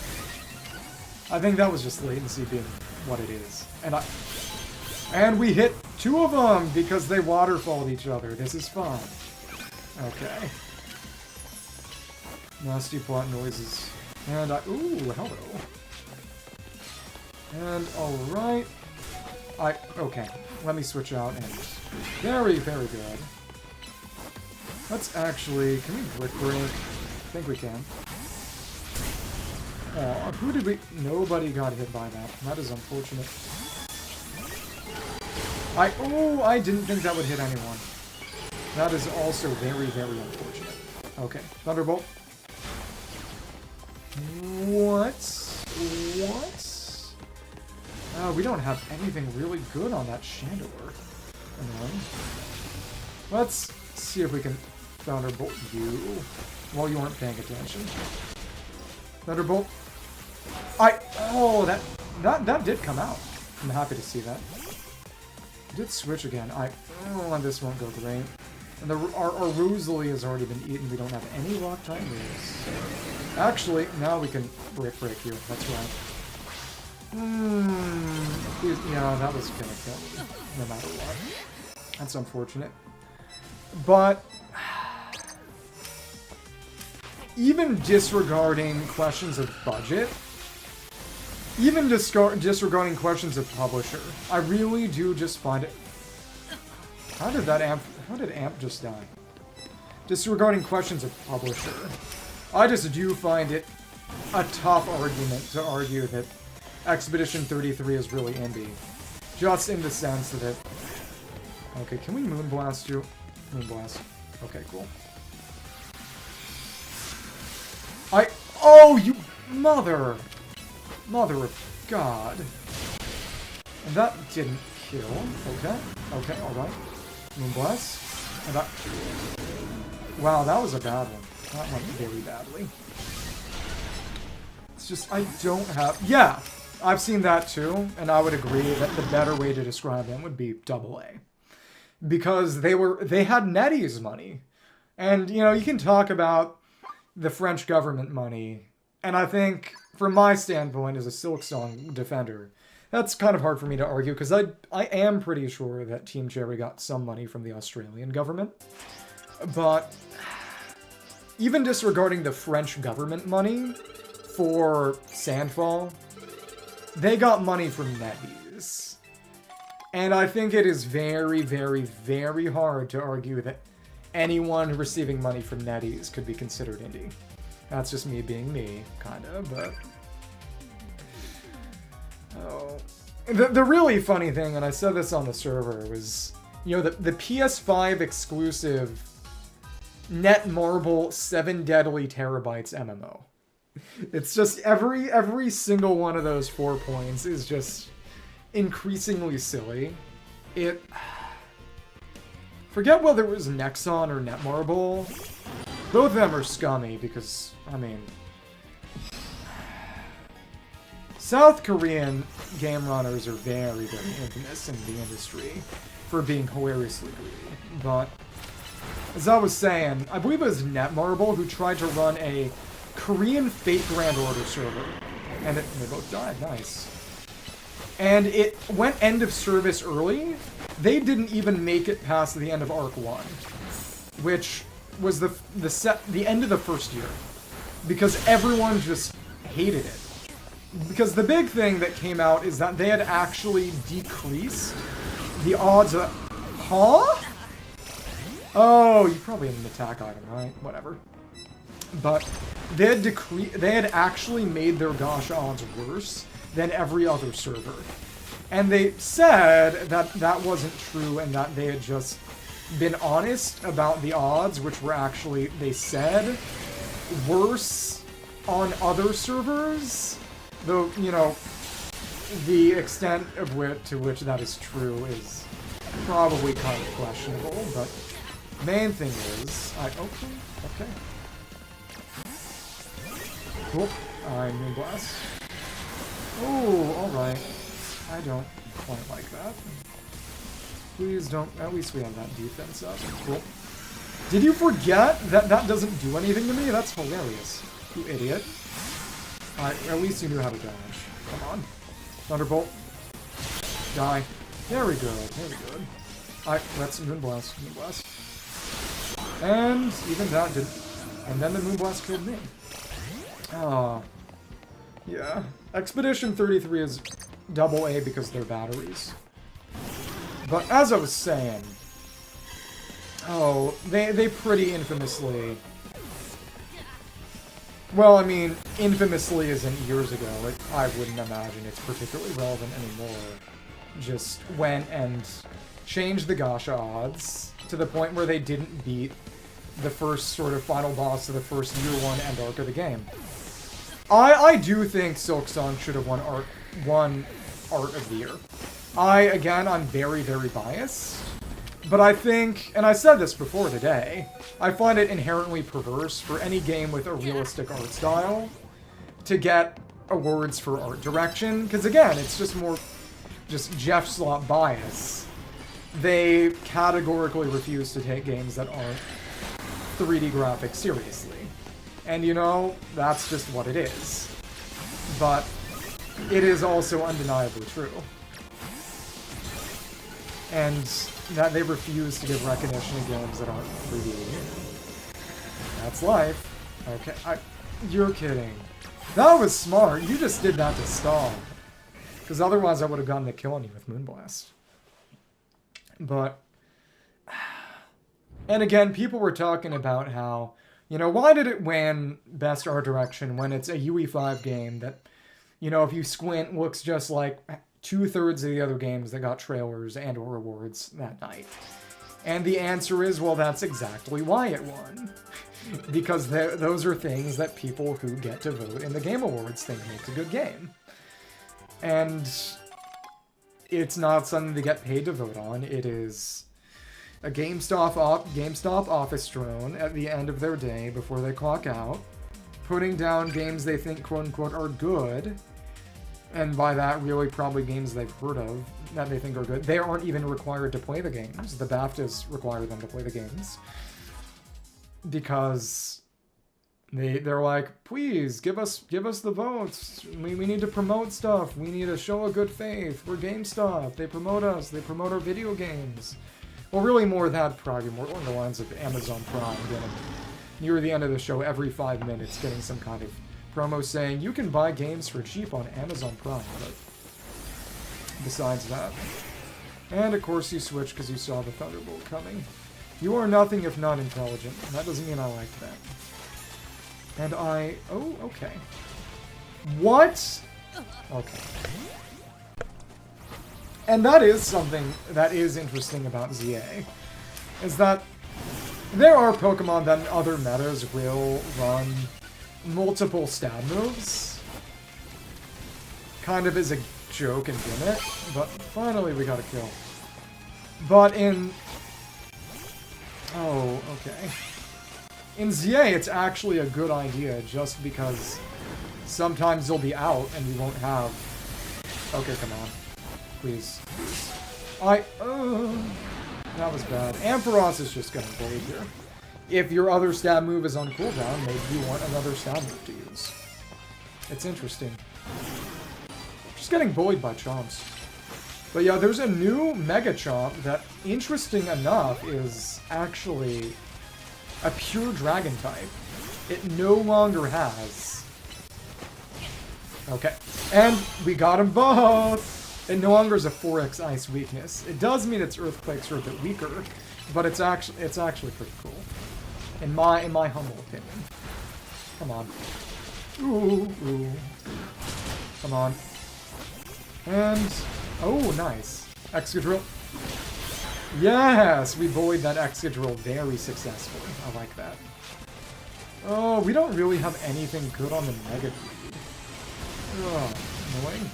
I think that was just latency being what it is. And we hit two of them because they waterfalled each other. This is fun. Okay. Nasty plot noises. And ooh, hello. And alright. Okay, let me switch out and... Very, very good. Let's actually... Can we Brick Break? I think we can. Oh, who did we... Nobody got hit by that. That is unfortunate. Oh, I didn't think that would hit anyone. That is also very, very unfortunate. Okay, Thunderbolt. What? We don't have anything really good on that Chandelure. Annoying. Let's see if we can Thunderbolt you while you weren't paying attention. Thunderbolt. Oh, that did come out. I'm happy to see that. It did switch again. This won't go great. And our Rosalie has already been eaten. We don't have any rock type moves. Actually, now we can Brick Break you. That's right. Yeah, that was gonna kill me, no matter what. That's unfortunate. But even disregarding questions of budget, even disregarding questions of publisher, I really do just find it... How did Amp just die? Disregarding questions of publisher, I just do find it a tough argument to argue that Expedition 33 is really indie. Just in the sense that... Okay, can we Moonblast you? Moonblast. Okay, cool. Oh, you mother! Mother of God. And that didn't kill. Okay, alright. Moonblast. And that... Wow, that was a bad one. That went very badly. It's just, I don't have... Yeah! I've seen that too, and I would agree that the better way to describe them would be AA. Because they had NetEase money. And, you know, you can talk about the French government money, and I think, from my standpoint as a Silksong defender, that's kind of hard for me to argue, because I am pretty sure that Team Cherry got some money from the Australian government. But even disregarding the French government money for Sandfall, they got money from NetEase. And I think it is very, very, very hard to argue that anyone receiving money from NetEase could be considered indie. That's just me being me, kind of, but... Oh. The really funny thing, and I said this on the server, was, you know, the PS5 exclusive Netmarble 7 Deadly Terabytes MMO. It's just every single one of those 4 points is just increasingly silly. Forget whether it was Nexon or Netmarble. Both of them are scummy because, I mean... South Korean game runners are very, very infamous in the industry for being hilariously greedy. But, as I was saying, I believe it was Netmarble who tried to run a Korean Fate Grand Order server. And they both died. Nice. And it went end of service early. They didn't even make it past the end of Arc 1. Which was the end of the first year. Because everyone just hated it. Because the big thing that came out is that they had actually decreased the odds of... Huh? Oh, you probably had an attack item, right? Whatever. But they had actually made their gosh odds worse than every other server. And they said that that wasn't true and that they had just been honest about the odds, which were actually, they said, worse on other servers. Though, you know, the extent of to which that is true is probably kind of questionable, but main thing is, okay. Cool. Moonblast. Oh, alright. I don't quite like that. Please don't, at least we have that defense up. Cool. Did you forget that that doesn't do anything to me? That's hilarious. You idiot. At least you knew how to dodge. Come on. Thunderbolt. Die. Very good. Very good. Let's Moonblast. Moonblast. And even that didn't... And then the Moonblast killed me. Ah. Yeah. Expedition 33 is AA because they're batteries. But as I was saying... Oh, they pretty infamously... Well, I mean, infamously isn't years ago. I wouldn't imagine it's particularly relevant anymore. Just went and changed the gacha odds to the point where they didn't beat the first sort of final boss of the first year 1 end arc of the game. I do think Silk Song should have won Art of the Year. I'm very, very biased. But I think, and I said this before today, I find it inherently perverse for any game with a realistic art style to get awards for art direction. Because again, it's just more just Jeff Slot bias. They categorically refuse to take games that aren't 3D graphics seriously. And you know, that's just what it is. But it is also undeniably true. And that they refuse to give recognition to games that aren't 3D. That's life. Okay, you're kidding. That was smart. You just did that to stall. Because otherwise I would have gotten the kill on you with Moonblast. But... And again, people were talking about how, you know, why did it win Best Art Direction when it's a UE5 game that, you know, if you squint, looks just like 2/3 of the other games that got trailers and or awards that night? And the answer is, well, that's exactly why it won. Because those are things that people who get to vote in the Game Awards think makes a good game. And it's not something they get paid to vote on. It is a GameStop office drone at the end of their day before they clock out, putting down games they think quote-unquote are good, and by that really probably games they've heard of that they think are good. They aren't even required to play the games. The BAFTAs require them to play the games. Because they're like, please, give us the votes. We need to promote stuff. We need to show a good faith. We're GameStop. They promote us. They promote our video games. Well, really more that probably more along the lines of Amazon Prime getting near the end of the show every 5 minutes getting some kind of promo saying you can buy games for cheap on Amazon Prime. But besides that, and of course you switched because you saw the Thunderbolt coming. You are nothing if not intelligent. That doesn't mean I like that. And oh, okay. What? Okay. And that is something that is interesting about ZA, is that there are Pokemon that in other metas will run multiple stab moves, kind of as a joke and gimmick, but finally we got a kill. But in... Oh, okay. In ZA, it's actually a good idea, just because sometimes you'll be out and you won't have... Okay, come on. Please. That was bad. Ampharos is just gonna bully here. If your other stab move is on cooldown, maybe you want another stab move to use. It's interesting. Just getting bullied by Chomps. But yeah, there's a new Mega Chomp that, interesting enough, is actually a pure Dragon type. It no longer has... Okay. And we got them both! It no longer is a 4x ice weakness. It does mean its earthquakes are a bit weaker, but it's actually pretty cool. In my humble opinion. Come on. Ooh. Come on. And oh, nice. Excadrill. Yes, we bullied that Excadrill very successfully. I like that. Oh, we don't really have anything good on the Mega Breed. Oh, annoying.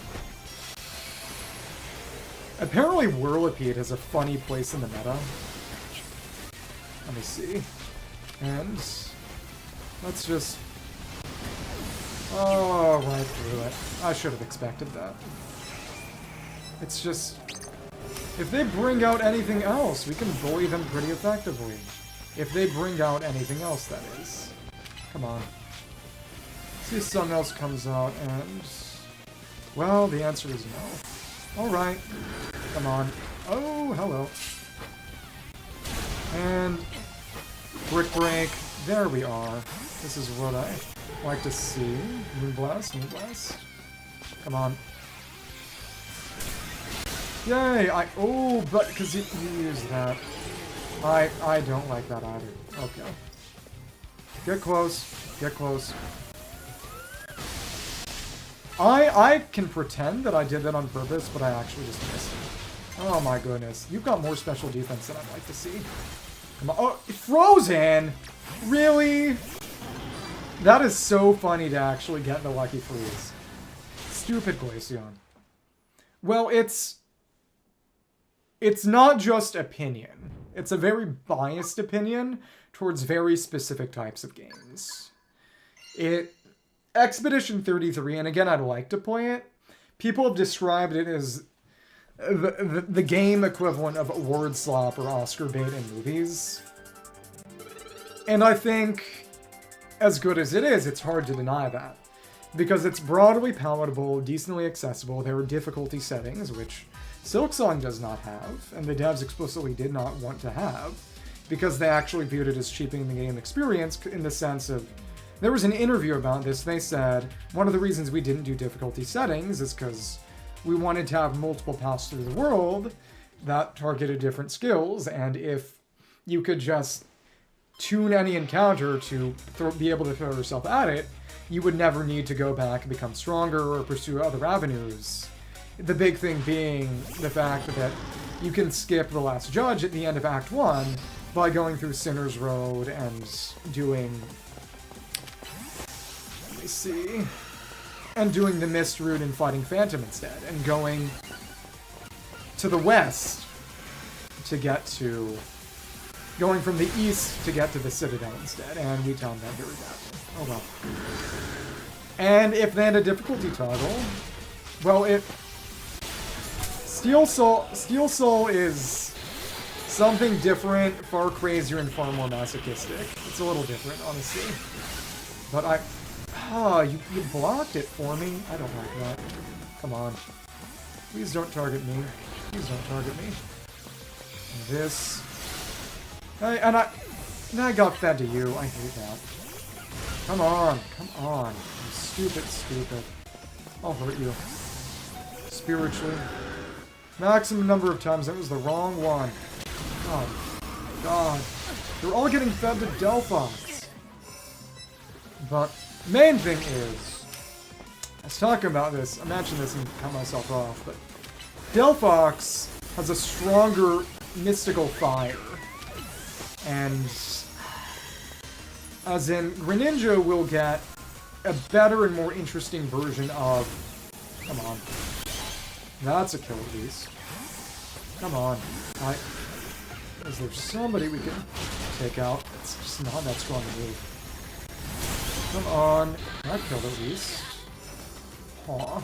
Apparently Whirlipede has a funny place in the meta. Let me see. And let's just... Oh, right through it. I should have expected that. It's just... If they bring out anything else, we can bully them pretty effectively. If they bring out anything else, that is. Come on. See if something else comes out, and... Well, the answer is no. Alright. Come on. Oh, hello. And... Brick Break. There we are. This is what I like to see. Moonblast. Come on. Yay! Oh, but because you used that. I don't like that either. Okay. Get close. Get close. I can pretend that I did that on purpose, but I actually just missed it. Oh my goodness. You've got more special defense than I'd like to see. Come on. Oh, frozen! Really? That is so funny to actually get the lucky freeze. Stupid Glaceon. Well, it's not just opinion. It's a very biased opinion towards very specific types of games. Expedition 33, and again, I'd like to play it. People have described it as the game equivalent of word slop or Oscar bait in movies. And I think, as good as it is, it's hard to deny that. Because it's broadly palatable, decently accessible, there are difficulty settings, which Silksong does not have, and the devs explicitly did not want to have, because they actually viewed it as cheapening the game experience in the sense of... There was an interview about this, they said, one of the reasons we didn't do difficulty settings is because we wanted to have multiple paths through the world that targeted different skills, and if you could just tune any encounter to be able to throw yourself at it, you would never need to go back and become stronger or pursue other avenues. The big thing being the fact that you can skip the last judge at the end of Act 1 by going through Sinner's Road and doing... Let me see... And doing the Mist route and fighting Phantom instead, and going to the west to get to... Going from the east to get to the Citadel instead, and we timed that very badly. Oh well. And if they had a difficulty toggle, well, Steel Soul is something different, far crazier, and far more masochistic. It's a little different, honestly. But you blocked it for me? I don't like that. Come on. Please don't target me. Please don't target me. This. And I got fed to you. I hate that. Come on. Come on. You stupid. I'll hurt you. Spiritually. Maximum number of times. That was the wrong one. God. God. They're all getting fed to Delphox. But main thing is, I was talking about this, I mentioned this and cut myself off, but Delphox has a stronger mystical fire. And as in, Greninja will get a better and more interesting version of... Come on. That's a kill at least. Come on. Is there somebody we can take out? It's just not that strong a move. Come on. That killed at least. Aw.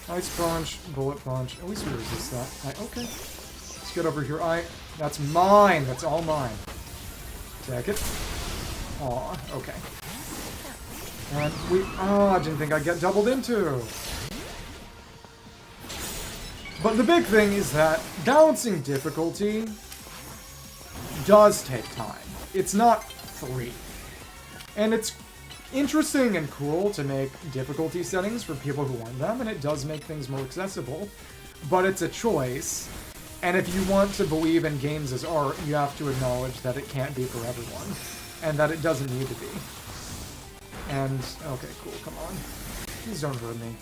Ice Punch, Bullet Punch. At least we resist that. Okay. Let's get over here. That's mine. That's all mine. Take it. Aw. Okay. And I didn't think I'd get doubled into. But the big thing is that balancing difficulty does take time. It's not free. And it's interesting and cool to make difficulty settings for people who want them, and it does make things more accessible, but it's a choice, and if you want to believe in games as art, you have to acknowledge that it can't be for everyone, and that it doesn't need to be. And, okay, cool, come on. Please don't hurt me.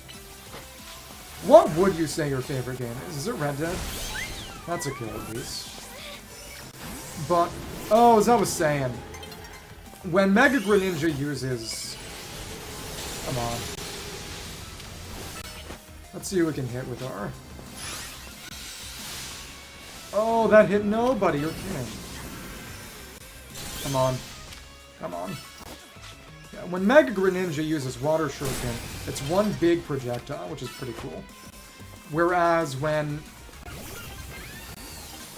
What would you say your favorite game is? Is it Red Dead? That's a kill at least. But, as I was saying, when Mega Greninja uses... Come on. Let's see who we can hit with our... Oh, that hit nobody. You're kidding. Come on. Come on. Yeah, when Mega Greninja uses Water Shuriken, it's one big projectile, which is pretty cool. Whereas when...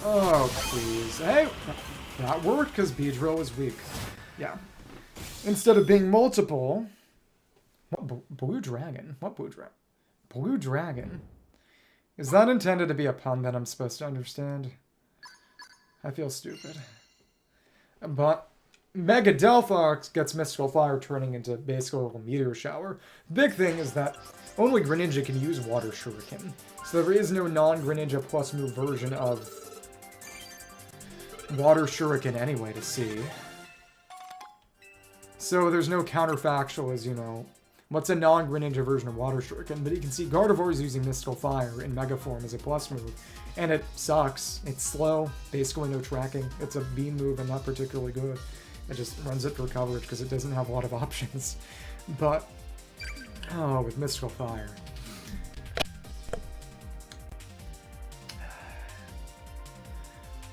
Oh, please. Hey! That worked because Beedrill is weak. Yeah. Instead of being multiple... What? Blue Dragon? What Blue Dragon? Blue Dragon? Is that intended to be a pun that I'm supposed to understand? I feel stupid. But Mega Delphox gets Mystical Fire, turning into basically a little meteor shower. Big thing is that only Greninja can use Water Shuriken. So there is no non-Greninja plus move version of Water Shuriken anyway to see. So there's no counterfactual as, you know, what's a non-Greninja version of Water Shuriken? But you can see Gardevoir is using Mystical Fire in Mega form as a plus move. And it sucks. It's slow, basically no tracking. It's a beam move and not particularly good. It just runs it for coverage because it doesn't have a lot of options. But, oh, with Mystical Fire.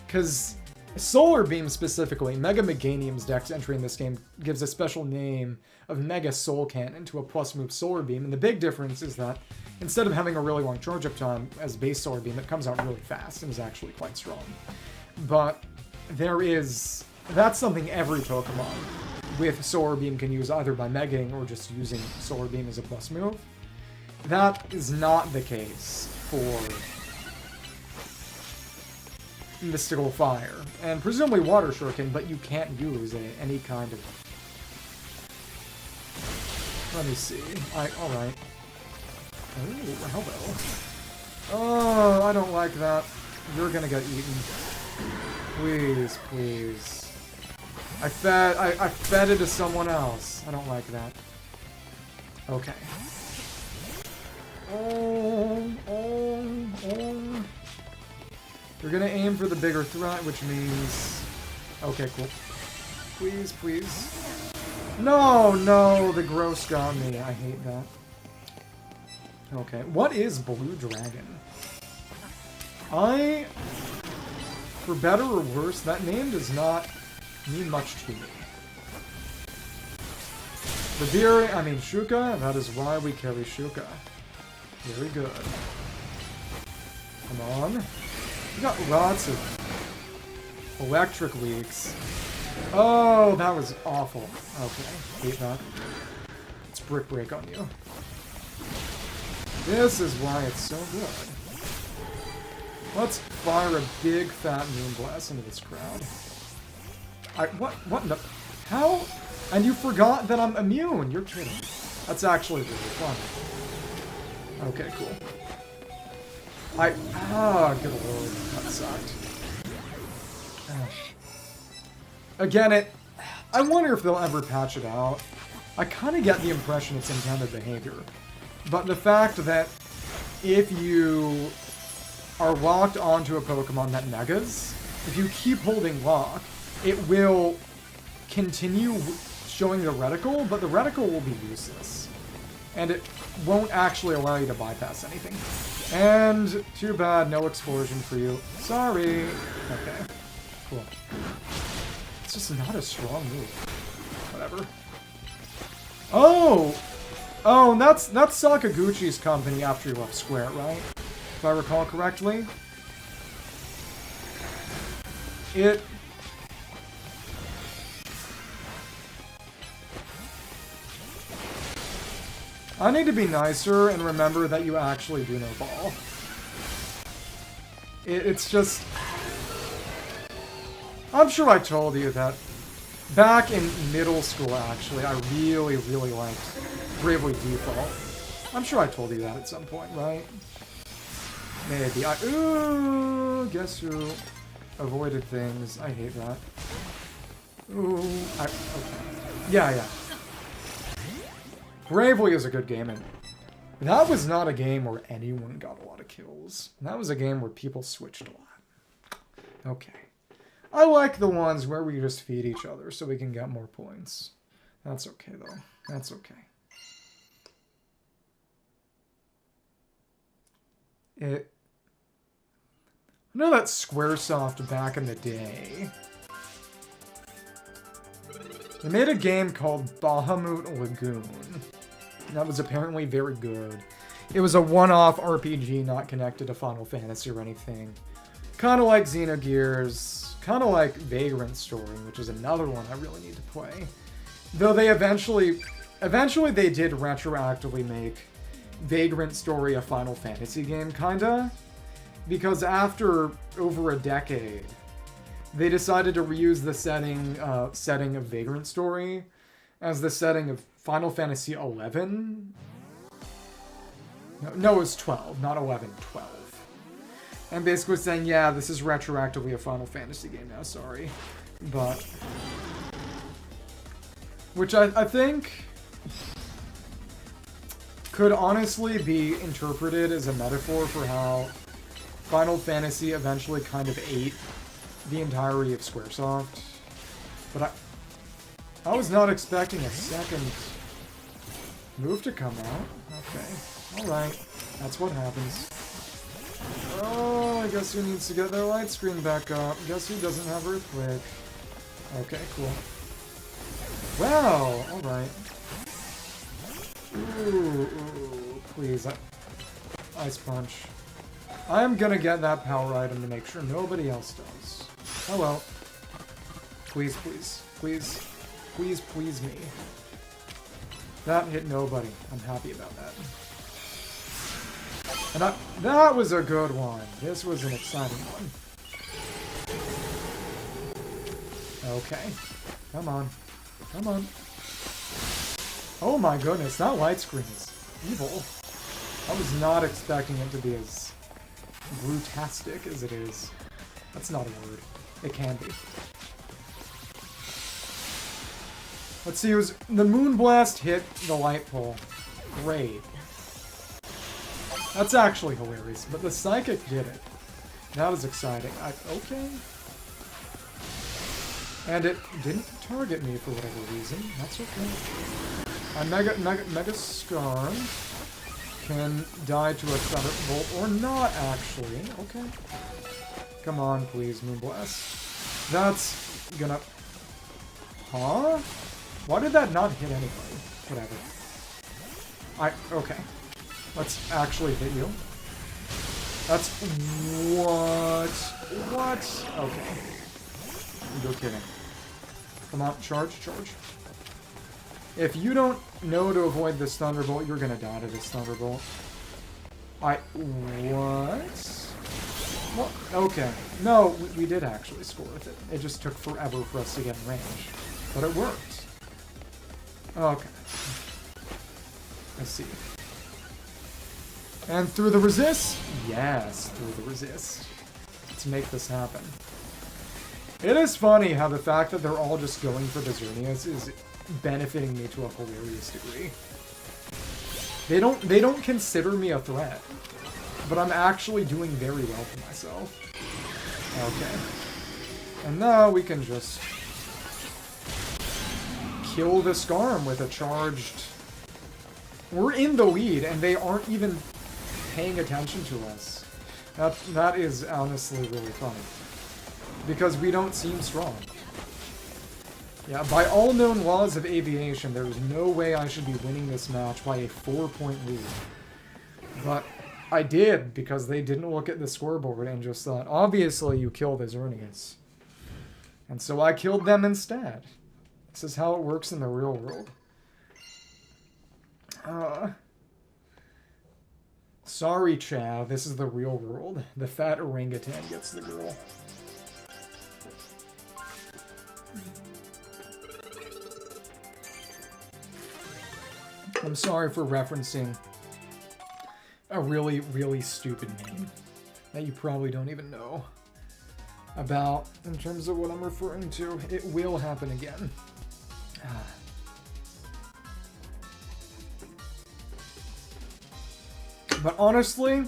Because Solar Beam specifically, Mega Meganium's dex entry in this game gives a special name of Mega Soul Cannon to a plus move Solar Beam. And the big difference is that instead of having a really long charge up time as base Solar Beam, it comes out really fast and is actually quite strong. But there is... That's something every Pokemon with Solar Beam can use either by Megaing or just using Solar Beam as a plus move. That is not the case for Mystical Fire. And presumably Water Shuriken, but you can't use any kind of... Let me see. Alright. Oh, hello. Oh, I don't like that. You're gonna get eaten. Please, please. I fed it to someone else. I don't like that. Okay. Oh. You're gonna aim for the bigger threat, which means... Okay, cool. Please, please. No, the gross got me. I hate that. Okay, what is Blue Dragon? For better or worse, that name does not mean much to me. Shuka, that is why we carry Shuka. Very good. Come on. We got lots of electric leaks. Oh, that was awful. Okay, hate that. Let's Brick Break on you. This is why it's so good. Let's fire a big fat Moonblast into this crowd. What in the... How? And you forgot that I'm immune. You're kidding. That's actually really fun. Okay, cool. Good lord. That sucked. Again, I wonder if they'll ever patch it out. I kind of get the impression it's intended behavior. But the fact that if you are locked onto a Pokemon that Megas, if you keep holding lock, it will continue showing the reticle, but the reticle will be useless. And it won't actually allow you to bypass anything. And too bad, no explosion for you. Sorry. Okay, cool. It's just not a strong move. Whatever. Oh, and that's Sakaguchi's company after you left Square, right? If I recall correctly. I need to be nicer and remember that you actually do know ball. It's just... I'm sure I told you that back in middle school, actually, I really, really liked Bravely Default. I'm sure I told you that at some point, right? Maybe. Ooh, guess who avoided things. I hate that. Ooh, okay. Yeah. Bravely is a good game, and that was not a game where anyone got a lot of kills. That was a game where people switched a lot. Okay. I like the ones where we just feed each other so we can get more points. That's okay, though. That's okay. I know that Squaresoft back in the day. They made a game called Bahamut Lagoon. That was apparently very good. It was a one-off RPG not connected to Final Fantasy or anything. Kind of like Xenogears, kind of like Vagrant Story, which is another one I really need to play. Though they eventually they did retroactively make Vagrant Story a Final Fantasy game, kinda. Because after over a decade, they decided to reuse the setting of Vagrant Story as the setting of Final Fantasy 11. No, it was 12, not 11, 12. And basically saying, yeah, this is retroactively a Final Fantasy game now, sorry. But... which I think could honestly be interpreted as a metaphor for how Final Fantasy eventually kind of ate the entirety of Squaresoft. But I was not expecting a second move to come out. Okay, alright. That's what happens. Oh, I guess who needs to get their light screen back up? Guess who doesn't have Earthquake? Okay, cool. Wow, alright. Ooh, please. Ice Punch. I am gonna get that power item to make sure nobody else does. Oh well. Please, please, please, please, please me. That hit nobody. I'm happy about that. And that was a good one. This was an exciting one. Okay. Come on. Come on. Oh my goodness, that light screen is evil. I was not expecting it to be as brutastic as it is. That's not a word. It can be. Let's see, it was the Moonblast hit the light pole. Great. That's actually hilarious, but the Psychic did it. That was exciting. Okay. And it didn't target me for whatever reason. That's okay. A Mega Scar can die to a Thunderbolt, or not actually. Okay. Come on, please, Moonblast. That's gonna... Huh? Why did that not hit anybody? Whatever. Okay. Let's actually hit you. That's... What? What? Okay. You're kidding. Come on, charge, charge. If you don't know to avoid this Thunderbolt, you're gonna die to this Thunderbolt. What? What? Okay. No, we did actually score with it. It just took forever for us to get in range. But it worked. Okay. Let's see. And through the resist? Yes, through the resist. Let's make this happen. It is funny how the fact that they're all just going for the Xerneas is benefiting me to a hilarious degree. They don't consider me a threat, but I'm actually doing very well for myself. Okay. And now we can just kill this Skarm with a charged... We're in the lead, and they aren't even paying attention to us. That is honestly really funny. Because we don't seem strong. Yeah, by all known laws of aviation, there is no way I should be winning this match by a 4-point lead. But I did, because they didn't look at the scoreboard and just thought, obviously you kill the Xerneas. And so I killed them instead. This is how it works in the real world. Sorry, Chav, this is the real world. The fat orangutan gets the girl. I'm sorry for referencing a really, really stupid meme that you probably don't even know about in terms of what I'm referring to. It will happen again. But honestly,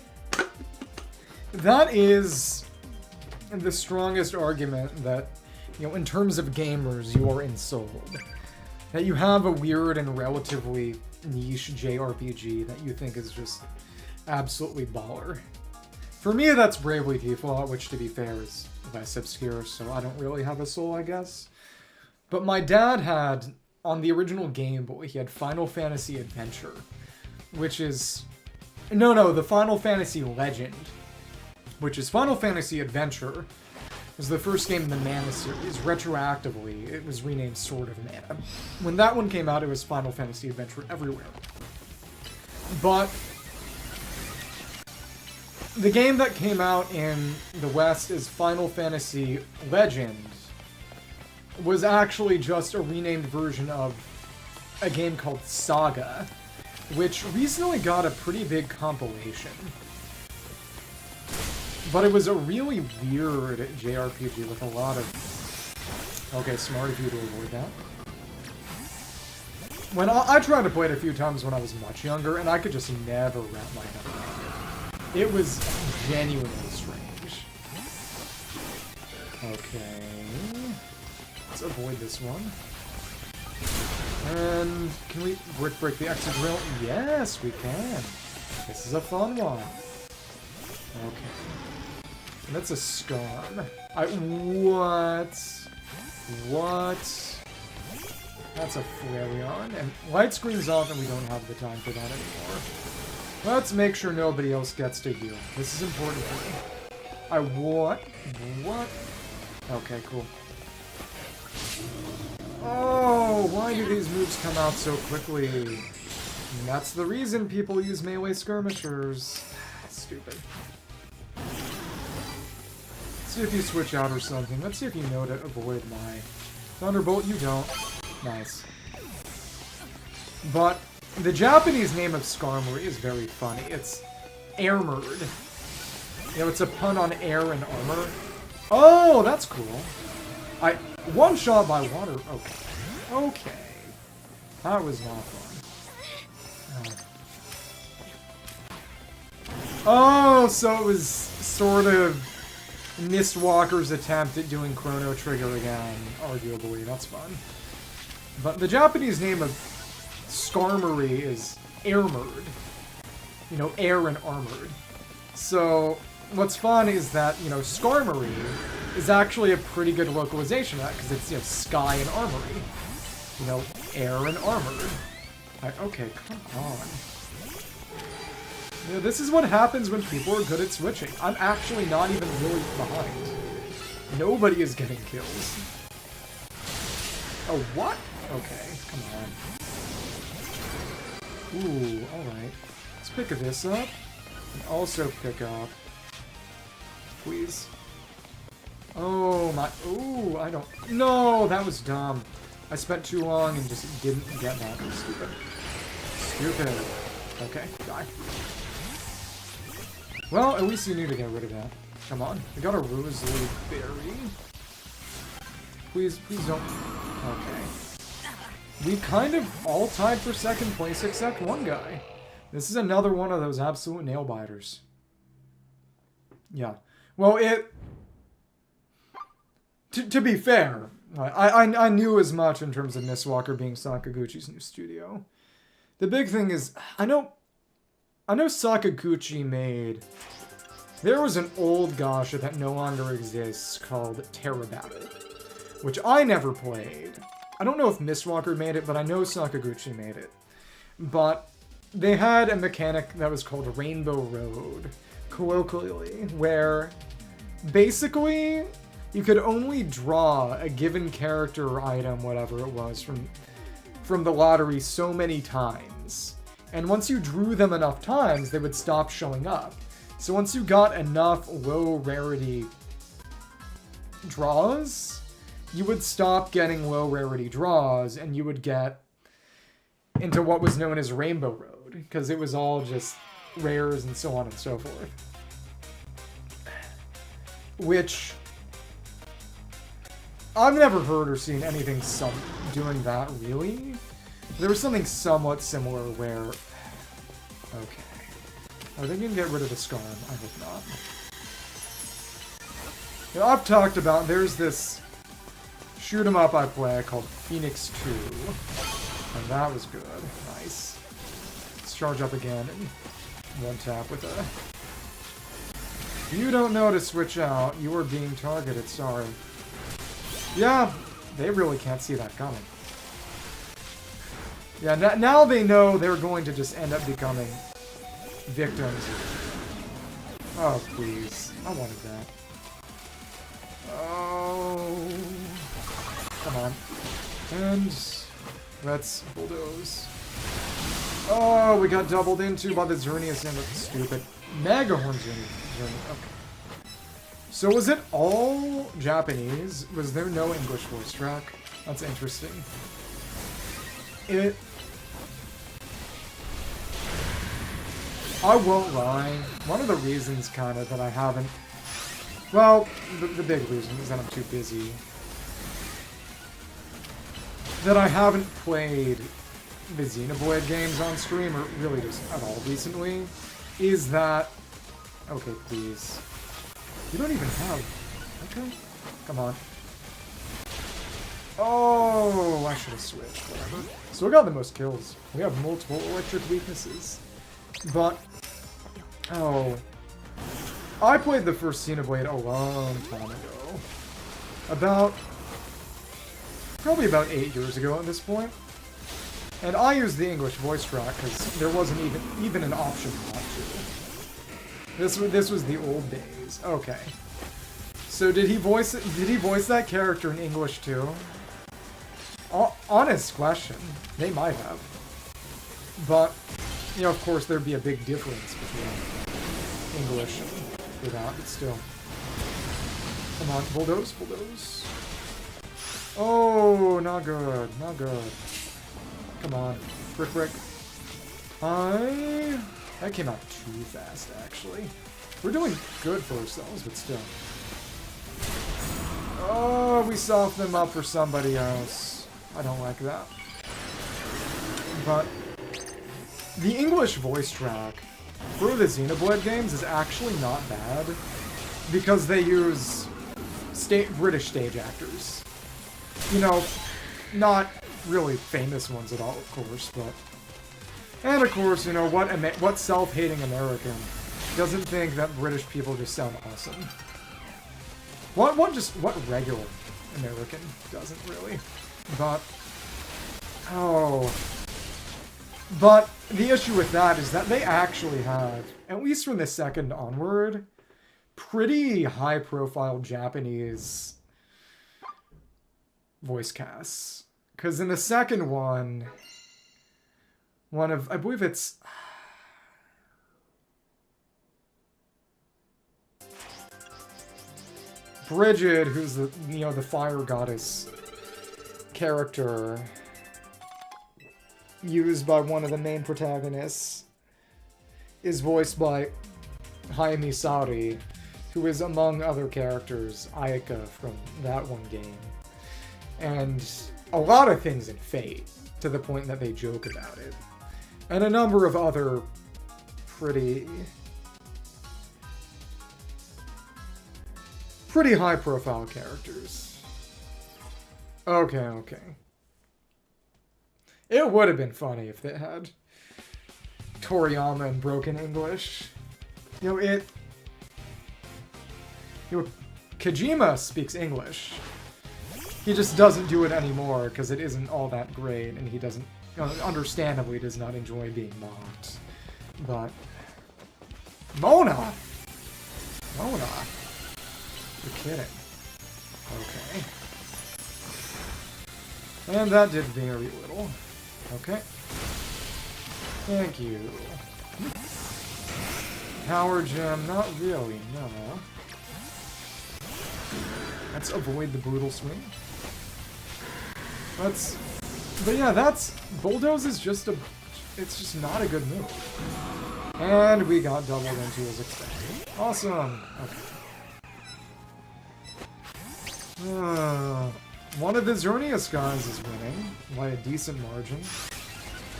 that is the strongest argument that, you know, in terms of gamers, you are insulted. That you have a weird and relatively niche JRPG that you think is just absolutely baller. For me, that's Bravely Default, which, to be fair, is less obscure, so I don't really have a soul, I guess. But my dad had, on the original Game Boy, he had Final Fantasy Adventure, which is... No, the Final Fantasy Legend, which is Final Fantasy Adventure, was the first game in the Mana series. Retroactively, it was renamed Sword of Mana. When that one came out, it was Final Fantasy Adventure everywhere. But the game that came out in the West is Final Fantasy Legend was actually just a renamed version of a game called Saga, which recently got a pretty big compilation. But it was a really weird JRPG with a lot of... Okay, smart of you to avoid that. When I tried to play it a few times when I was much younger, and I could just never wrap my head around it. It was genuinely strange. Okay. Let's avoid this one. And can we break the exit drill? Yes, we can. This is a fun one. Okay. And that's a Skarm. What? That's a Flareon. And light screen's off and we don't have the time for that anymore. Let's make sure nobody else gets to heal. This is important for me. What? Okay, cool. Oh, why do these moves come out so quickly? And that's the reason people use melee skirmishers. Stupid. Let's see if you switch out or something. Let's see if you know to avoid my Thunderbolt. You don't. Nice. But the Japanese name of Skarmory is very funny. It's Armored. You know, it's a pun on air and armor. Oh, that's cool. One shot by water. Okay. That was not fun. Oh, so it was sort of Mistwalker's attempt at doing Chrono Trigger again, arguably. That's fun. But the Japanese name of Skarmory is Armored. You know, air and armored. So, what's fun is that, you know, Skarmory is actually a pretty good localization of that, because it's, you know, sky and armory. You know, air and armored. Okay, come on. You know, this is what happens when people are good at switching. I'm actually not even really behind. Nobody is getting kills. Oh, what? Okay, come on. Ooh, alright. Let's pick this up. And also pick up... Please. Oh, my... Ooh, I don't... No, that was dumb. I spent too long and just didn't get that. Stupid. Stupid. Okay, die. Well, at least you need to get rid of that. Come on. I got a Rosely Berry. Please don't... Okay. We kind of all tied for second place except one guy. This is another one of those absolute nail-biters. Yeah. Well, to be fair, I knew as much in terms of Mistwalker being Sakaguchi's new studio. The big thing is, I know Sakaguchi made... There was an old gacha that no longer exists called Terra Battle, which I never played. I don't know if Mistwalker made it, but I know Sakaguchi made it. But they had a mechanic that was called Rainbow Road, colloquially, where basically you could only draw a given character or item, whatever it was, from the lottery so many times. And once you drew them enough times, they would stop showing up. So once you got enough low rarity draws, you would stop getting low rarity draws, and you would get into what was known as Rainbow Road, because it was all just rares and so on and so forth. Which I've never heard or seen anything doing that, really. There was something somewhat similar where... Okay. Are they going to get rid of the Skarm? I hope not. You know, I've talked about, there's this shoot 'em up I play called Phoenix 2. And that was good. Nice. Let's charge up again and one tap with a... You don't know to switch out. You are being targeted, sorry. Yeah, they really can't see that coming. Yeah, now they know they're going to just end up becoming victims. Oh, please. I wanted that. Oh. Come on. And let's bulldoze. Oh, we got doubled into by the Xerneas and the stupid Megahorn Xerneas. Okay. So was it all Japanese? Was there no English voice track? That's interesting. I won't lie. One of the reasons, kind of, that I haven't... Well, the big reason is that I'm too busy. That I haven't played the Xenoblade games on stream, or really just at all recently, is that... Okay, please. You don't even have... Okay. Come on. Oh, I should have switched. Whatever. So we got the most kills. We have multiple electric weaknesses. But... Oh... I played the first Xenoblade a long time ago. Probably about 8 years ago at this point. And I used the English voice track because there wasn't even an option not to. This was the old days. Okay. So did he voice that character in English too? Honest question. They might have. But, you know, of course there'd be a big difference between English and without, but still. Come on, bulldoze, bulldoze. Oh, not good, not good. Come on, brick, brick. That came out too fast, actually. We're doing good for ourselves, but still. Oh, we softened them up for somebody else. I don't like that. But the English voice track for the Xenoblade games is actually not bad, because they use British stage actors. You know, not really famous ones at all, of course, but... And of course, you know, what self-hating American doesn't think that British people just sound awesome? What regular American doesn't really? But... Oh... But the issue with that is that they actually have, at least from the second onward, pretty high-profile Japanese voice casts. Because in the second one, I believe it's... Bridget, who's the, you know, the fire goddess character used by one of the main protagonists, is voiced by Hayami Sari, who is, among other characters, Ayaka from that one game. And a lot of things in Fate, to the point that they joke about it. And a number of other pretty high-profile characters. Okay. It would have been funny if they had Toriyama in broken English. You know, Kojima speaks English. He just doesn't do it anymore because it isn't all that great, and he doesn't, understandably, does not enjoy being mocked. But Mona! You're kidding. Okay. And that did very little. Okay. Thank you. Power gem, not really, no. Let's avoid the brutal swing. But yeah, Bulldoze is just it's just not a good move. And we got doubled into as expected. Awesome! Okay. One of the Xerneas guys is winning by a decent margin.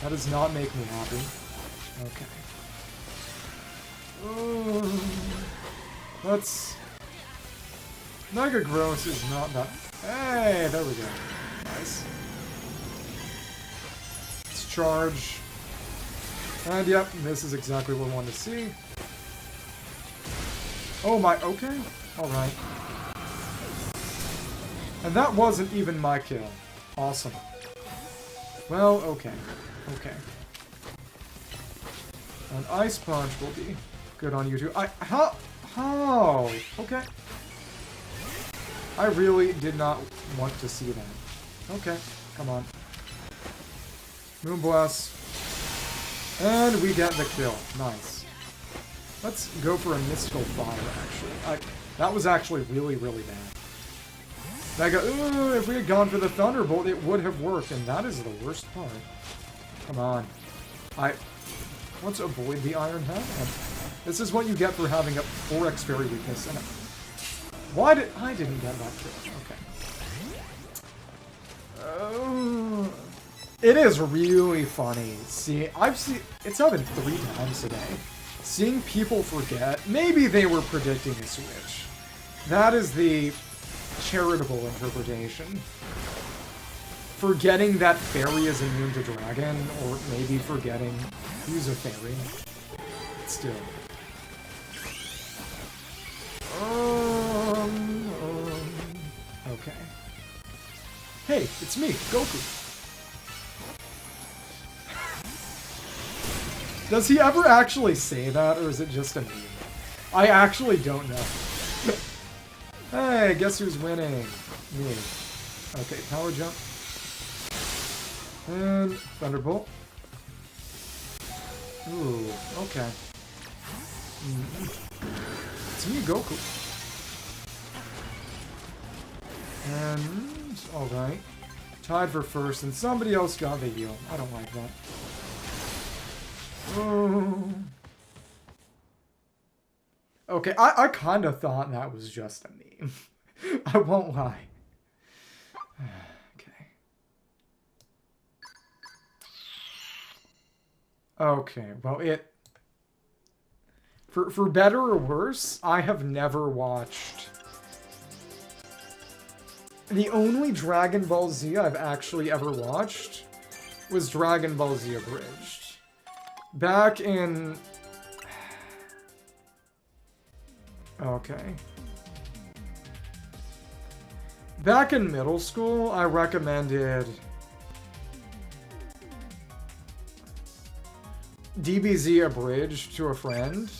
That does not make me happy. Okay. Let's... Mega Gross is not that... Hey, there we go. Nice. Let's charge. And yep, this is exactly what we want to see. Oh my... Okay. Alright. And that wasn't even my kill. Awesome. Well, okay. Okay. An Ice Punch will be good on you too. How? Okay. I really did not want to see that. Okay, come on. Moonblast. And we get the kill. Nice. Let's go for a Mystical Fire, actually. That was actually really, really bad. If we had gone for the Thunderbolt, it would have worked, and that is the worst part. Come on. Let's avoid the Iron Head. And this is what you get for having a 4x Fairy weakness. And why did... I didn't get that kill. Okay. It is really funny. See, it's happened 3 times today. Seeing people forget, maybe they were predicting a switch. That is the charitable interpretation. Forgetting that Fairy is immune to Dragon, or maybe forgetting who's a Fairy. Still. Okay. Hey, it's me, Goku. Does he ever actually say that, or is it just a meme? I actually don't know. Hey, guess who's winning? Me. Okay, Power Jump. And Thunderbolt. Ooh, okay. It's me, Goku. And, alright. Tied for first, and somebody else got the heal. I don't like that. Oh. Okay, I kind of thought that was just a meme. I won't lie. Okay, well, for better or worse, I have never watched... The only Dragon Ball Z I've actually ever watched was Dragon Ball Z Abridged. Back in... Okay. Back in middle school, I recommended DBZ Abridged to a friend.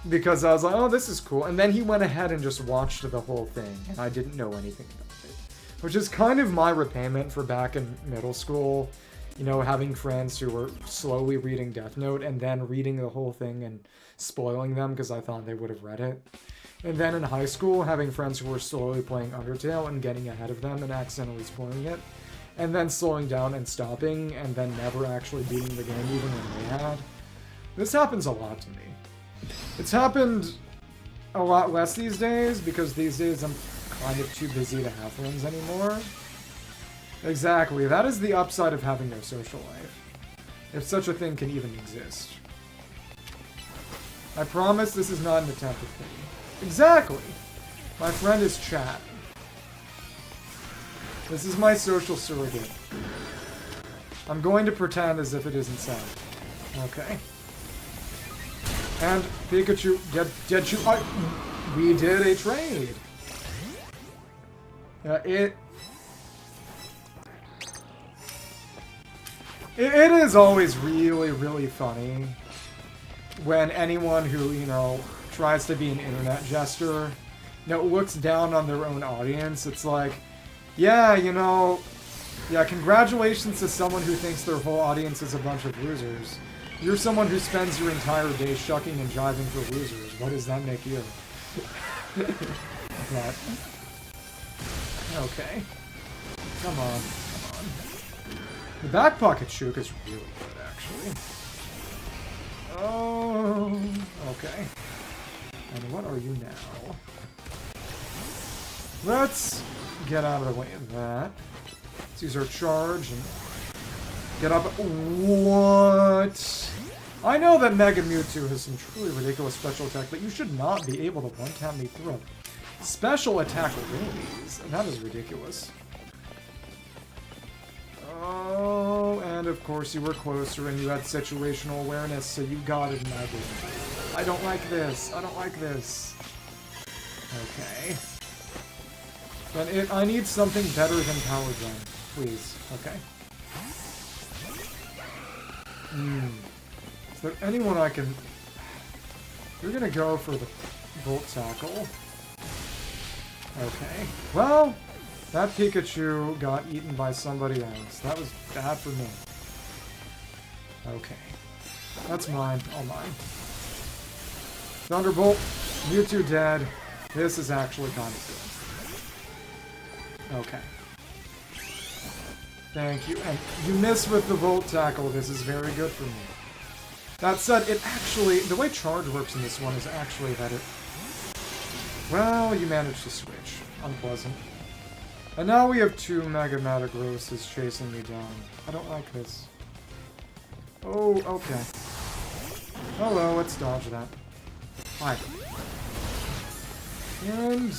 Because I was like, oh, this is cool. And then he went ahead and just watched the whole thing, and I didn't know anything about it. Which is kind of my repayment for back in middle school. You know, having friends who were slowly reading Death Note and then reading the whole thing and spoiling them because I thought they would have read it. And then in high school, having friends who were slowly playing Undertale and getting ahead of them and accidentally spoiling it. And then slowing down and stopping and then never actually beating the game even when they had. This happens a lot to me. It's happened a lot less these days because these days I'm kind of too busy to have friends anymore. Exactly, that is the upside of having no social life. If such a thing can even exist. I promise this is not an attempt at pity. Exactly! My friend is chat. This is my social surrogate. I'm going to pretend as if it isn't sad. Okay. And Pikachu, did you... we did a trade! It is always really, really funny when anyone who, you know, tries to be an internet jester, you know, looks down on their own audience. It's like, yeah, you know, yeah, congratulations to someone who thinks their whole audience is a bunch of losers. You're someone who spends your entire day shucking and jiving for losers. What does that make you? But, okay. Come on. The back pocket Shook is really good, actually. Oh, okay. And what are you now? Let's get out of the way of that. Let's use our charge and get up. What? I know that Mega Mewtwo has some truly ridiculous special attack, but you should not be able to one-tap me through a special attack abilities. That is ridiculous. Oh, and of course you were closer and you had situational awareness, so you got it, Maggie. I don't like this. I don't like this. Okay. But I need something better than Power Gem, please. Okay. Is there anyone I can... You're gonna go for the Volt Tackle. Okay. Well... That Pikachu got eaten by somebody else. That was bad for me. Okay. That's mine. All mine. Thunderbolt. Mewtwo dead. This is actually kind of good. Okay. Thank you. And you miss with the Volt Tackle. This is very good for me. That said, it actually... The way charge works in this one is actually that it... Well, you managed to switch. Unpleasant. And now we have 2 Mega Metagrosses chasing me down. I don't like this. Oh, okay. Hello, let's dodge that. Hi. And...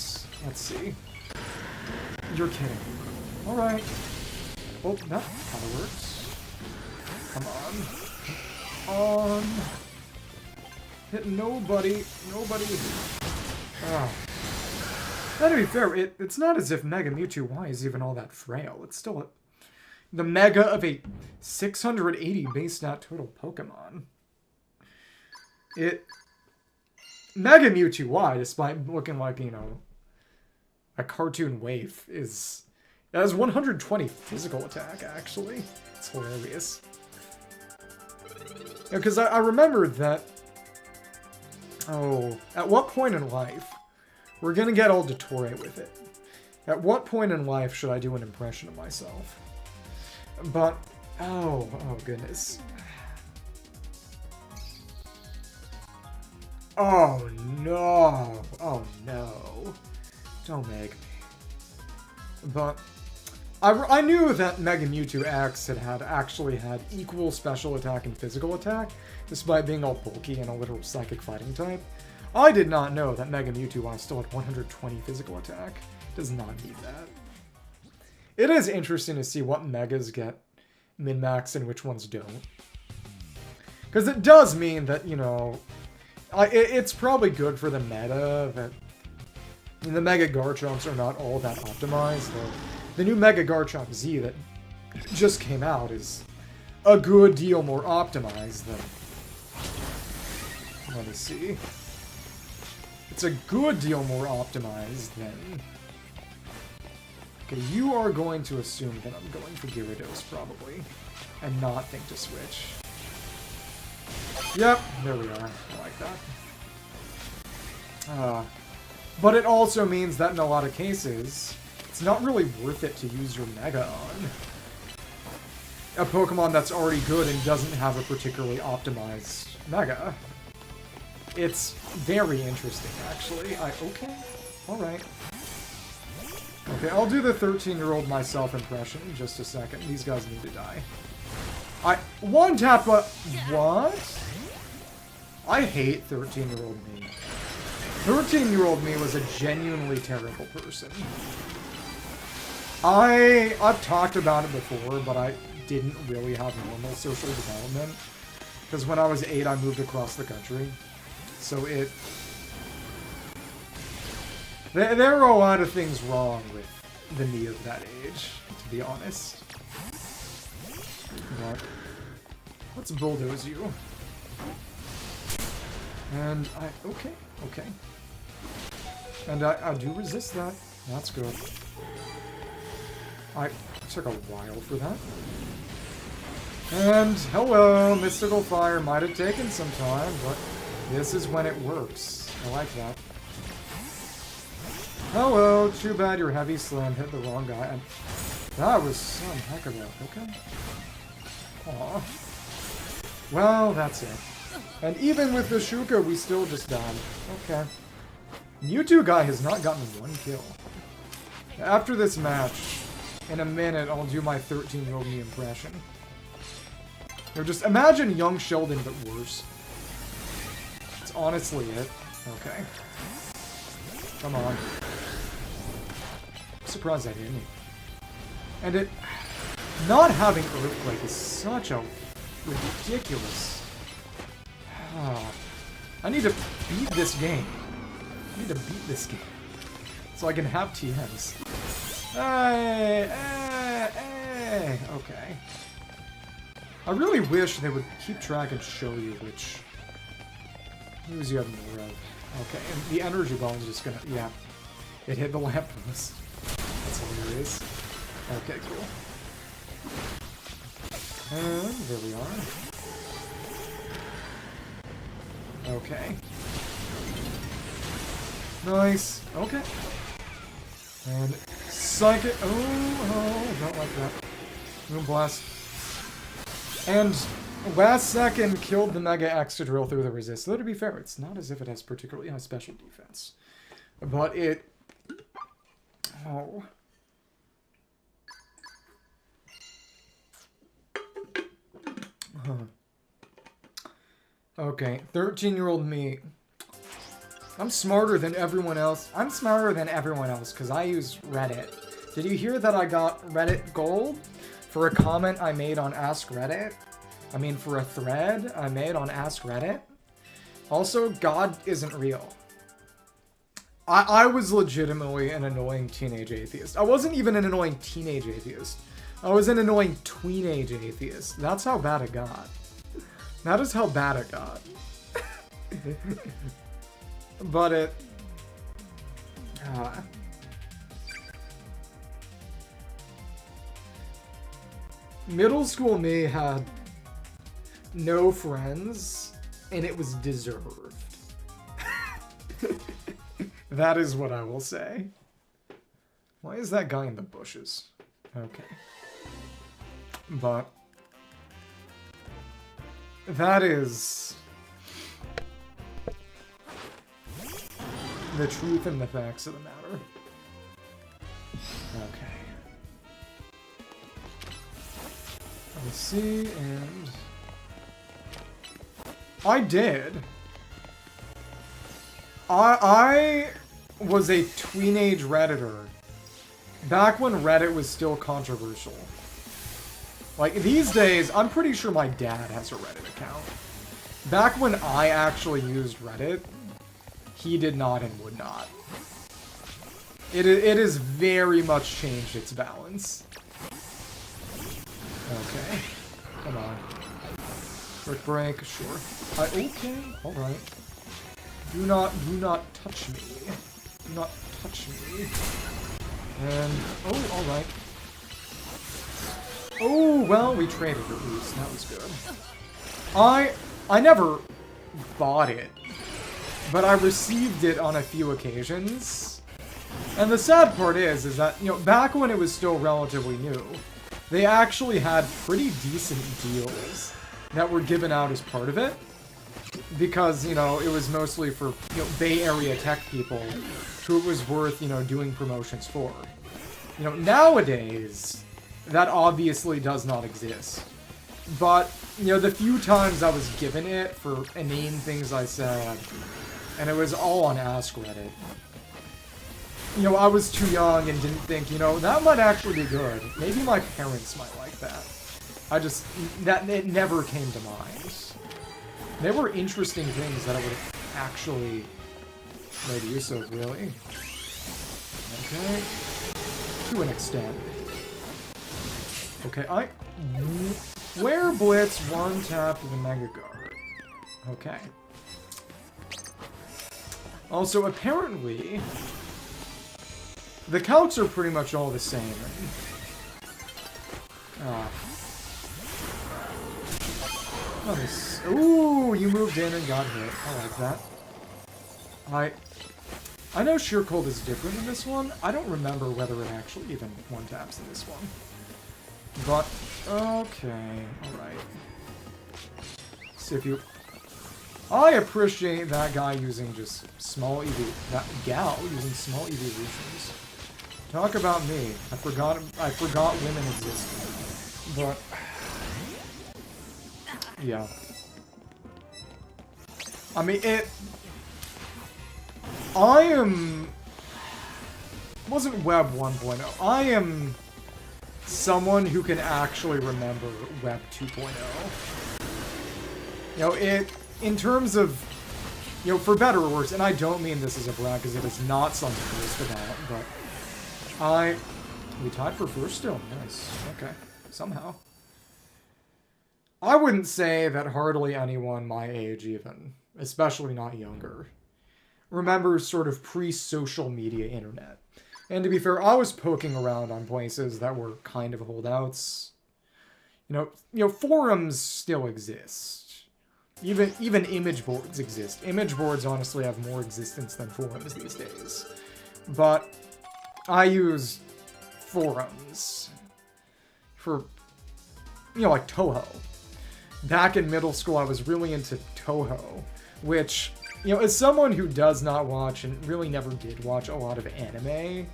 let's see. You're kidding. Alright. Oh, that kind of works. Come on. Hit nobody. Nobody. Ah. Now, to be fair, it's not as if Mega Mewtwo Y is even all that frail. It's still the Mega of a 680 base stat total Pokemon. Mega Mewtwo Y, despite looking like, you know, a cartoon waif, it has 120 physical attack, actually. It's hilarious. Because I remember that... Oh, at what point in life... We're gonna get all Dottore with it. At what point in life should I do an impression of myself? But... Oh goodness. Oh no! Oh no. Don't make me. But... I knew that Mega Mewtwo X had actually had equal special attack and physical attack, despite being all bulky and a literal psychic fighting type. I did not know that Mega Mewtwo Y still had 120 physical attack. Does not need that. It is interesting to see what Megas get min-max and which ones don't. Because it does mean that, you know, it's probably good for the meta that the Mega Garchomps are not all that optimized. The new Mega Garchomp Z that just came out is a good deal more optimized than... Let me see. It's a good deal more optimized than... Okay, you are going to assume that I'm going for Gyarados, probably. And not think to switch. Yep, there we are. I like that. But it also means that in a lot of cases, it's not really worth it to use your Mega on a Pokemon that's already good and doesn't have a particularly optimized Mega. It's very interesting, actually. Okay. Alright. Okay, I'll do the 13-year-old myself impression in just a second. These guys need to die. One-tap, what? I hate 13-year-old me. 13-year-old me was a genuinely terrible person. I've talked about it before, but I didn't really have normal social development. Because when I was 8, I moved across the country. So there are a lot of things wrong with the me of that age, to be honest. But let's bulldoze you. And okay. And I do resist that. That's good. It took a while for that. And hello, Mystical Fire might have taken some time, but this is when it works. I like that. Hello, too bad your Heavy Slam hit the wrong guy. And that was some heck of a... Okay. Aw. Well, that's it. And even with the Shuka, we still just died. Okay. Mewtwo guy has not gotten 1 kill. After this match, in a minute, I'll do my 13-year-old me impression. Or just imagine young Sheldon, but worse. That's honestly it. Okay. Come on. I'm surprised I didn't. And not having Earthquake is such a ridiculous... I need to beat this game. So I can have TMs. Okay. I really wish they would keep track and show you which moves you have more of. Okay, and the energy ball is just gonna... Yeah. It hit the lamppost. That's hilarious. Okay, cool. And there we are. Okay. Nice. Okay. And Psychic. Oh, don't like that. Moonblast. And last second killed the Mega X to drill through the resist. Though to be fair, it's not as if it has particularly high special defense. But it... Oh. Huh. Okay, 13-year-old me. I'm smarter than everyone else. I'm smarter than everyone else because I use Reddit. Did you hear that I got Reddit Gold for a comment I made on Ask Reddit? I mean, for a thread I made on Ask Reddit? Also, God isn't real. I was legitimately an annoying teenage atheist. I wasn't even an annoying teenage atheist. I was an annoying tweenage atheist. That's how bad it got. That is how bad it got. But it... Middle school me had no friends, and it was deserved. That is what I will say. Why is that guy in the bushes? Okay. But... that is... the truth and the facts of the matter. Okay. Let's see, and... I did. I was a tweenage Redditor back when Reddit was still controversial. Like, these days, I'm pretty sure my dad has a Reddit account. Back when I actually used Reddit, he did not and would not. It has very much changed its balance. Okay. Come on. Brick break, sure. Okay, alright. Do not touch me. Do not touch me. And, oh, alright. Oh, well, we traded at least. That was good. I never bought it, but I received it on a few occasions. And the sad part is that, you know, back when it was still relatively new, they actually had pretty decent deals that were given out as part of it. Because, you know, it was mostly for, you know, Bay Area tech people who it was worth, you know, doing promotions for. You know, nowadays, that obviously does not exist. But, you know, the few times I was given it for inane things I said, and it was all on Ask Reddit. You know, I was too young and didn't think, you know, that might actually be good. Maybe my parents might like that. It never came to mind. They were interesting things that I would have actually made use of, really. Okay. To an extent. Okay, Where Blitz one tap with a Mega Guard. Okay. Also, apparently, the calcs are pretty much all the same. Nice. Ooh, you moved in and got hit. I like that. I know Sheer Cold is different in this one. I don't remember whether it actually even one-taps in this one. But, okay. Alright. See if you... I appreciate that guy using just small EV... that gal using small evolutions. Talk about me. I forgot women existed. But... yeah. I mean, it wasn't Web 1.0. I am someone who can actually remember Web 2.0. You know, in terms of, you know, for better or worse, and I don't mean this as a brag, because it is not something to boast about, but we tied for first still. Nice. Okay. Somehow. I wouldn't say that hardly anyone my age even, especially not younger, remembers sort of pre-social media internet. And to be fair, I was poking around on places that were kind of holdouts. You know, forums still exist. Even image boards exist. Image boards honestly have more existence than forums these days. But I use forums for, you know, like Toho. Back in middle school, I was really into Toho, which, you know, as someone who does not watch and really never did watch a lot of anime,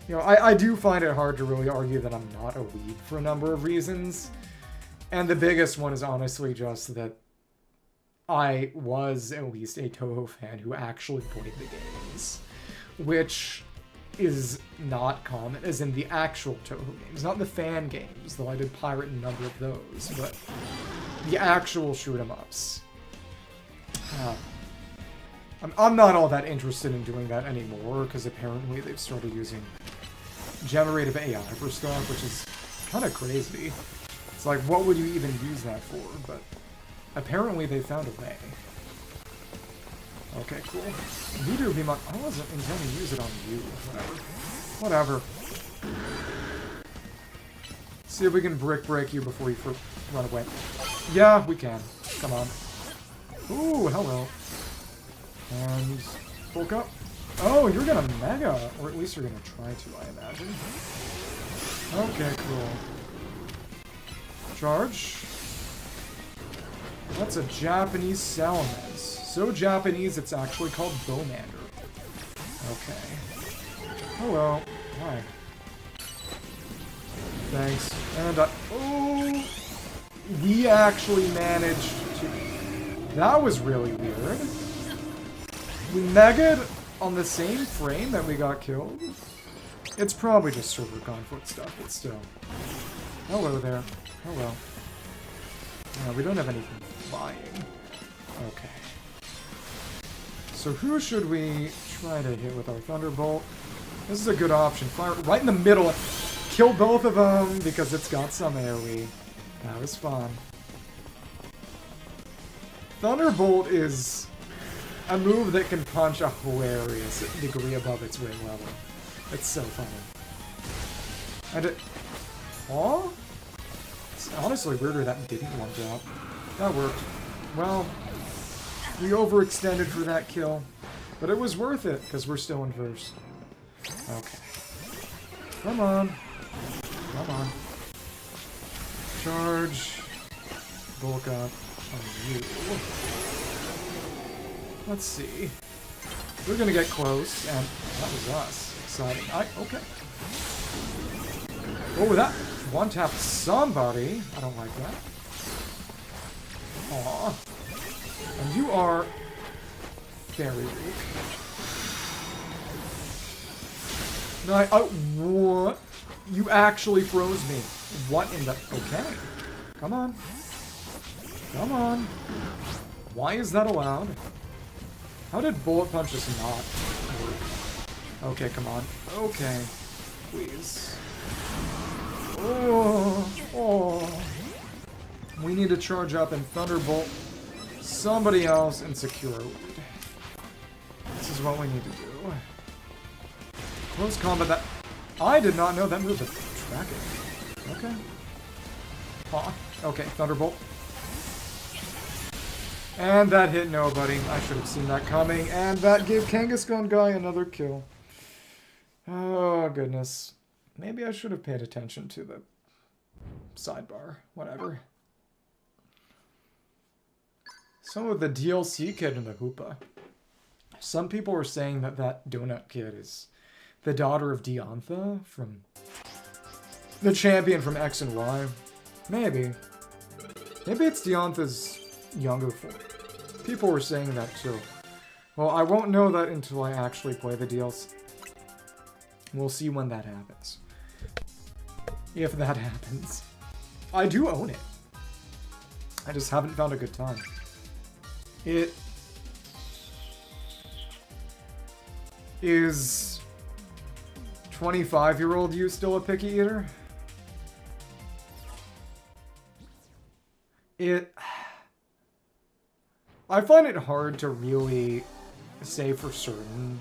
you know, I do find it hard to really argue that I'm not a weeb for a number of reasons. And the biggest one is honestly just that I was at least a Toho fan who actually played the games, which is not common, as in the actual Toho games, not the fan games, though I did pirate a number of those, but the actual shoot-em-ups. I'm not all that interested in doing that anymore, because apparently they've started using generative AI for stuff, which is kind of crazy. It's like, what would you even use that for? But apparently they found a way. Okay, cool. Neither would be my... I wasn't intending to use it on you. Whatever. See if we can brick break you before you run away. Yeah, we can. Come on. Ooh, hello. And bulk up. Oh, you're gonna Mega! Or at least you're gonna try to, I imagine. Okay, cool. Charge. That's a Japanese Salamence. So Japanese, it's actually called Bowmander. Okay. Hello. Hi. Thanks. And oh! We actually managed to... That was really weird. We Mega'd on the same frame that we got killed? It's probably just server conflict stuff, but still. Hello there. Hello. No, we don't have anything flying. Okay. So who should we try to hit with our Thunderbolt? This is a good option. Fire it right in the middle. Kill both of them because it's got some AoE. That was fun. Thunderbolt is a move that can punch a hilarious degree above its ring level. It's so funny. And it... Aw? It's honestly weirder that didn't one drop. That worked. Well, we overextended for that kill, but it was worth it, because we're still in first. Okay. Come on. Come on. Charge. Bulk up on you. Let's see. We're gonna get close, and that was us. Exciting. Okay. Oh, that one tap somebody. I don't like that. Aw. And you are very weak. No, what? You actually froze me. What in the... Okay. Come on. Come on. Why is that allowed? How did bullet punches not work? Okay, come on. Okay. Please. Oh. We need to charge up and Thunderbolt somebody else and secure a lead. This is what we need to do. Close combat that... I did not know that move was tracking. Okay. Huh. Okay, Thunderbolt. And that hit nobody. I should have seen that coming. And that gave Kangaskhan Guy another kill. Oh, goodness. Maybe I should have paid attention to the sidebar. Whatever. Some of the DLC kid in the Hoopa. Some people were saying that that donut kid is the daughter of Diantha from the champion from X and Y. Maybe. Maybe it's Diantha's younger form. People were saying that too. Well, I won't know that until I actually play the DLC. We'll see when that happens. If that happens. I do own it. I just haven't found a good time. It is 25-year-old you still a picky eater? I find it hard to really say for certain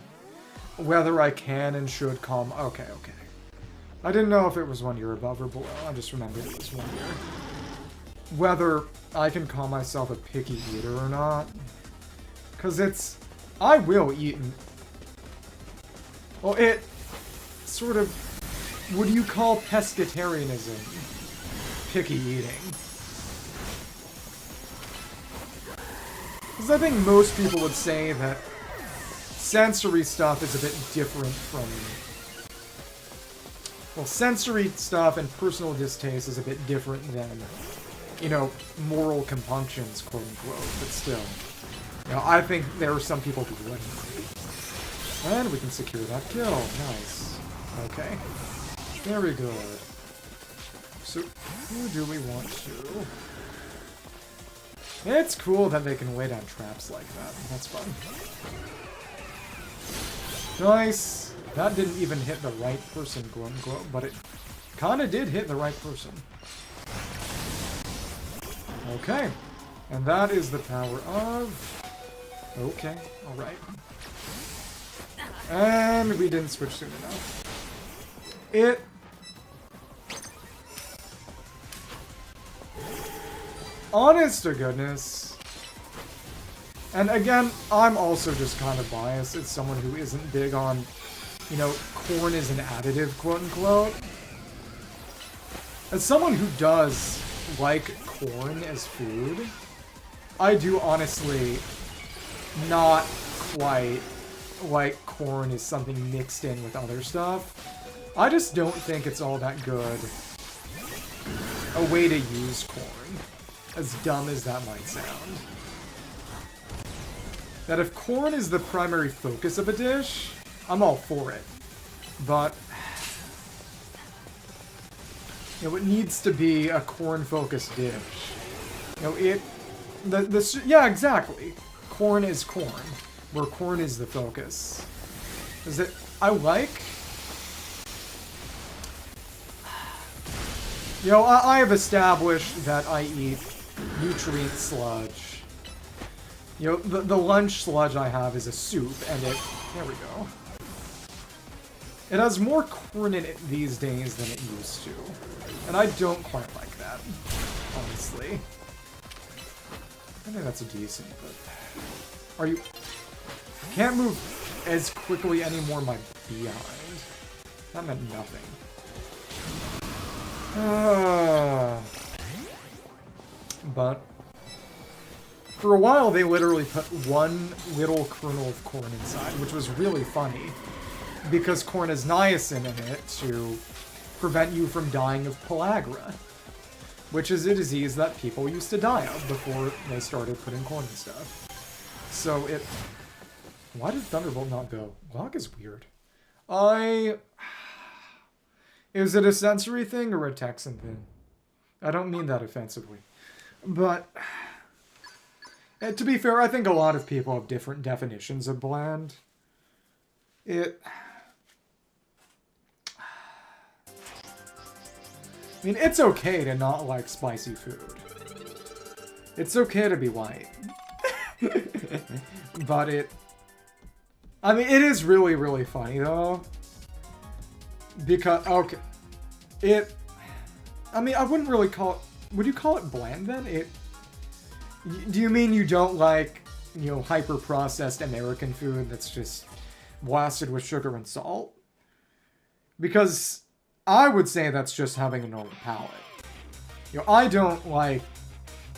whether I can and should calm... Okay. I didn't know if it was 1 year above or below. I just remembered it was 1 year. whether I can call myself a picky eater or not. Because it's... I will eat... Well, it... sort of... What do you call pescatarianism? Picky eating. Because I think most people would say that sensory stuff is a bit different from... Well, sensory stuff and personal distaste is a bit different than, you know, moral compunctions, quote-unquote, but still. You know, I think there are some people who wouldn't. And we can secure that kill. Nice. Okay. Very good. So, who do we want to? It's cool that they can lay down traps like that. That's fun. Nice. That didn't even hit the right person, quote-unquote, but it kind of did hit the right person. Okay. And that is the power of... Okay, alright. And we didn't switch soon enough. It... Honest to goodness. And again, I'm also just kind of biased as someone who isn't big on, you know, corn is an additive, quote-unquote. As someone who does like corn as food, I do honestly not quite like corn is something mixed in with other stuff. I just don't think it's all that good a way to use corn. As dumb as that might sound. That if corn is the primary focus of a dish, I'm all for it. But, you know, it needs to be a corn-focused dish. You know, yeah, exactly. Corn is corn, where corn is the focus. Is it, I like... You know, I have established that I eat nutrient sludge. You know, the lunch sludge I have is a soup, and it... There we go. It has more corn in it these days than it used to. And I don't quite like that, honestly. I think that's a decent, but... Are you... Can't move as quickly anymore my behind. That meant nothing. But for a while they literally put one little kernel of corn inside, which was really funny because corn has niacin in it to prevent you from dying of pellagra, which is a disease that people used to die of before they started putting corn and stuff. So it... Why did Thunderbolt not go? Log is weird. Is it a sensory thing or a Texan thing? I don't mean that offensively. But, to be fair, I think a lot of people have different definitions of bland. I mean, it's okay to not like spicy food. It's okay to be white. But I mean, it is really, really funny, though. Because, okay. I mean, I wouldn't really call it... Would you call it bland, then? Do you mean you don't like, you know, hyper-processed American food that's just blasted with sugar and salt? Because I would say that's just having a normal palate. You know, I don't like,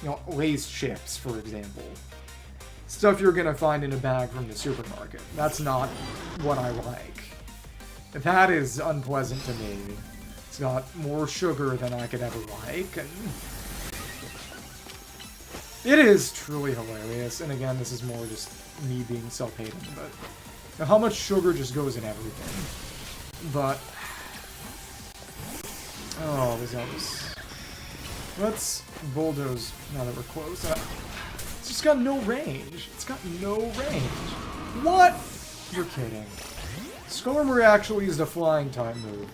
you know, Lay's chips, for example. Stuff you're gonna find in a bag from the supermarket. That's not what I like. That is unpleasant to me. It's got more sugar than I could ever like, and it is truly hilarious. And again, this is more just me being self-hating, but you know, how much sugar just goes in everything. But oh, those. Let's bulldoze now that we're close. It's just got no range. It's got no range. What? You're kidding. Skarmory actually used a flying type move.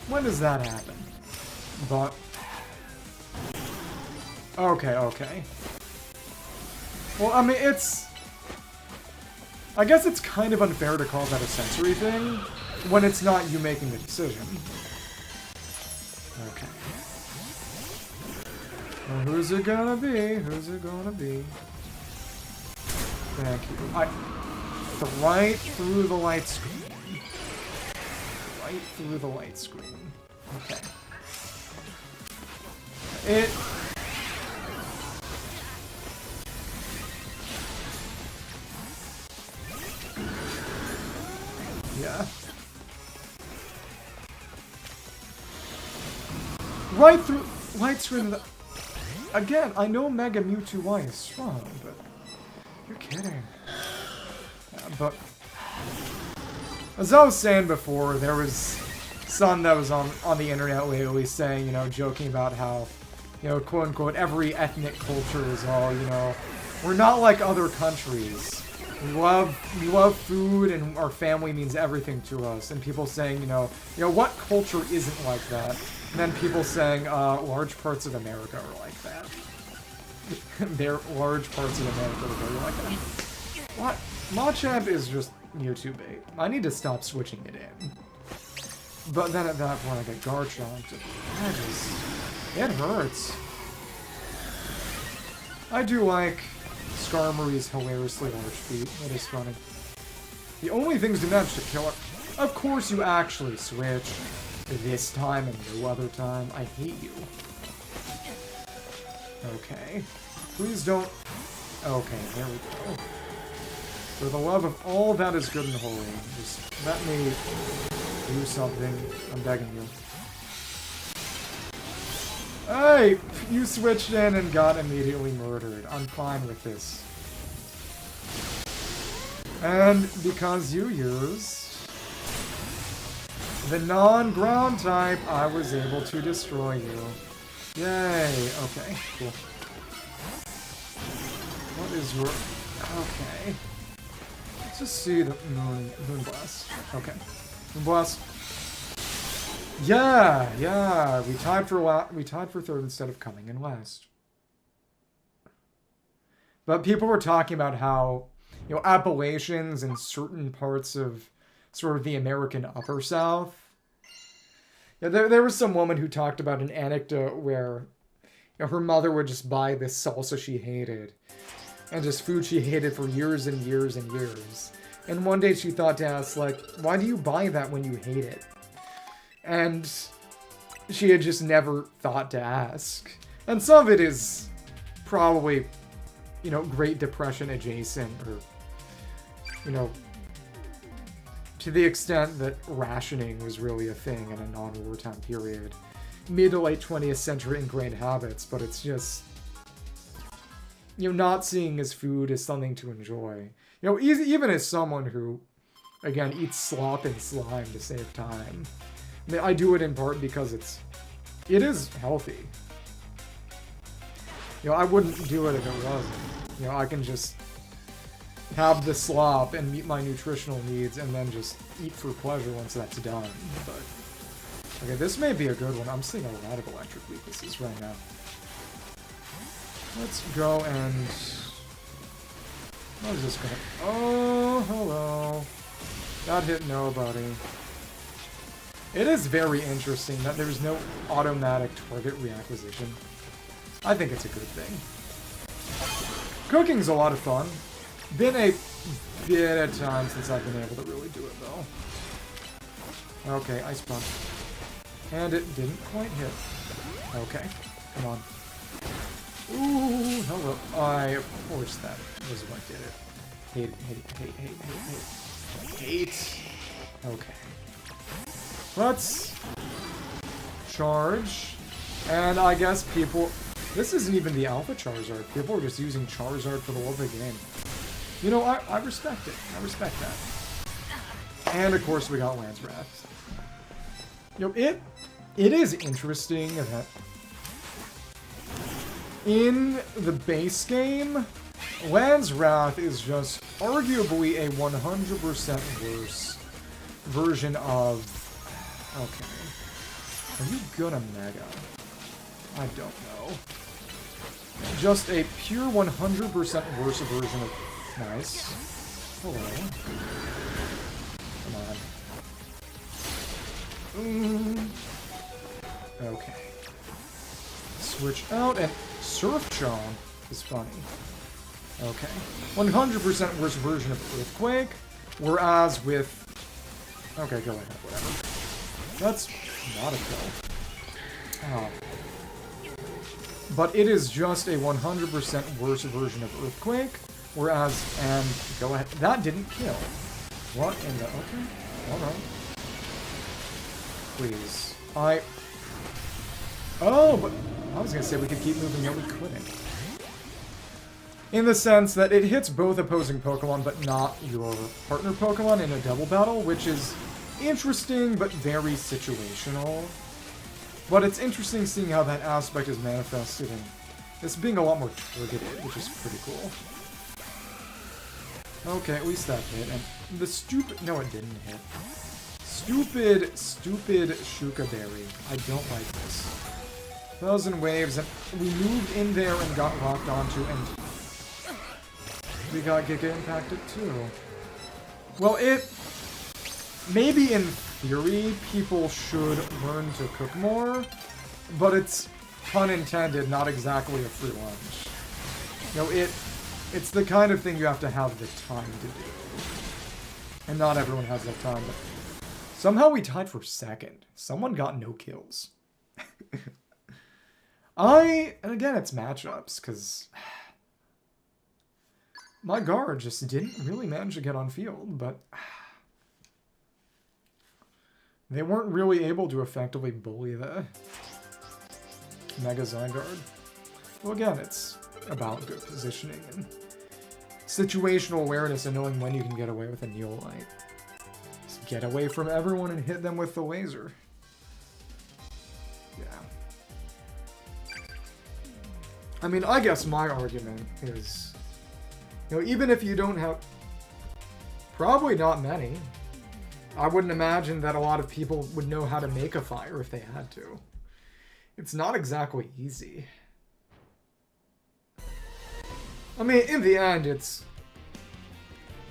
When does that happen? But... Okay. Well, I mean, it's... I guess it's kind of unfair to call that a sensory thing, when it's not you making the decision. Okay. Now who's it gonna be? Who's it gonna be? Thank you. Right through the light screen. Right through the light screen. Okay. Yeah. Right through light screen. Again, I know Mega Mewtwo Y is strong, but you're kidding. But as I was saying before, there was some that was on the internet lately saying, you know, joking about how, you know, quote unquote, every ethnic culture is all, you know, we're not like other countries. We love food, and our family means everything to us. And people saying, you know, what culture isn't like that? And then people saying, large parts of America are like that. Large parts of America are very like that. What? Machamp is just Mewtwo bait. I need to stop switching it in. But then at that point I get Garchomped. It hurts. I do like Skarmory's hilariously large feet. It is funny. The only things to manage to kill it. Of course you actually switch. This time and no other time. I hate you. Okay. Please don't... Okay, there we go. For the love of all that is good and holy, just let me do something. I'm begging you. Hey! You switched in and got immediately murdered. I'm fine with this. And because you used the non-ground type, I was able to destroy you. Yay! Okay, cool. What is your... Okay. Let's just see the Moonblast. Okay. Moonblast. Yeah! We tied for third instead of coming in last. But people were talking about how, you know, Appalachians and certain parts of sort of the American Upper South. Yeah, there was some woman who talked about an anecdote where, you know, her mother would just buy this salsa she hated. And just food she hated for years and years and years. And one day she thought to ask, like, why do you buy that when you hate it? And she had just never thought to ask. And some of it is probably, you know, Great Depression adjacent, or, you know, to the extent that rationing was really a thing in a non-wartime period. Mid to late 20th century ingrained habits, but it's just, you know, not seeing his food as something to enjoy. You know, even as someone who, again, eats slop and slime to save time. I mean, I do it in part because it is healthy. You know, I wouldn't do it if it wasn't. You know, I can just have the slop and meet my nutritional needs and then just eat for pleasure once that's done. But, okay, this may be a good one. I'm seeing a lot of electric weaknesses right now. Let's go and... What is this gonna... Oh, hello. That hit nobody. It is very interesting that there's no automatic target reacquisition. I think it's a good thing. Cooking's a lot of fun. Been a bit of time since I've been able to really do it, though. Okay, Ice Punch. And it didn't quite hit. Okay, come on. Ooh, hello. Of course that was what did it. Hate. Okay. Let's charge. And I guess people... This isn't even the Alpha Charizard. People are just using Charizard for the love of the game. You know, I respect it. I respect that. And of course we got Lance Wrath. You know, it is interesting that in the base game, Lance Wrath is just arguably a 100% worse version of... Okay. Are you gonna Mega? I don't know. Just a pure 100% worse version of... Nice. Hello. Come on. Okay. switch out, and Surf Charm is funny. Okay. 100% worse version of Earthquake, whereas with... Okay, go ahead, whatever. That's not a kill. Oh. But it is just a 100% worse version of Earthquake, whereas... And go ahead. That didn't kill. What in the... Okay. Alright. Please. Oh, but I was going to say we could keep moving, yet we couldn't. In the sense that it hits both opposing Pokemon, but not your partner Pokemon in a double battle, which is interesting, but very situational. But it's interesting seeing how that aspect is manifested in this being a lot more targeted, which is pretty cool. Okay, at least that hit. And the stupid... No, it didn't hit. Stupid Shuka Berry. I don't like this. 1,000 waves, and we moved in there and got locked onto, and we got Giga impacted too. Well, maybe in theory, people should learn to cook more, but it's, pun intended, not exactly a free lunch. You know, it's the kind of thing you have to have the time to do. And not everyone has that time, but somehow we tied for second. Someone got no kills. And again, it's matchups, because my guard just didn't really manage to get on field, but they weren't really able to effectively bully the Mega Zygarde. Well, again, it's about good positioning and situational awareness and knowing when you can get away with a Nihil Light. Just get away from everyone and hit them with the laser. Yeah. I mean, I guess my argument is, you know, even if you don't have... Probably not many. I wouldn't imagine that a lot of people would know how to make a fire if they had to. It's not exactly easy. I mean, in the end, it's...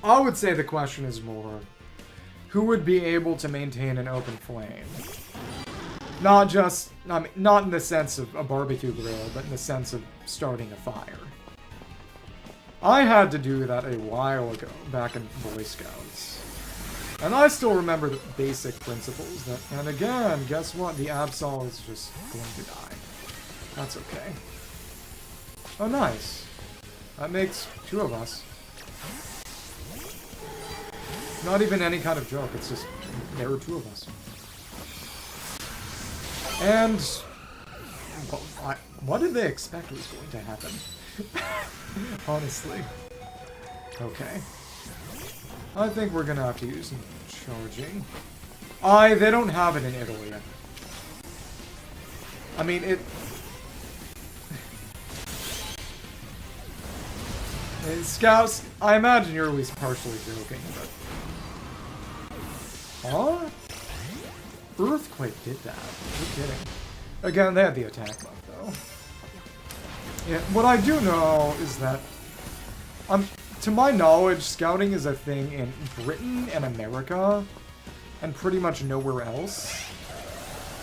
I would say the question is more, who would be able to maintain an open flame? Not just... I mean, not in the sense of a barbecue grill, but in the sense of starting a fire. I had to do that a while ago, back in Boy Scouts. And I still remember the basic principles that... And again, guess what? The Absol is just going to die. That's okay. Oh, nice. That makes two of us. Not even any kind of joke, it's just... There are two of us. And... Well, what did they expect was going to happen? Honestly. Okay. I think we're gonna have to use some charging. They don't have it in Italy. I mean, Scouts, I imagine you're at least partially joking, but... Huh? Earthquake did that. You're kidding. Again, they had the attack buff, though. Yeah, what I do know is that... to my knowledge, scouting is a thing in Britain and America, and pretty much nowhere else.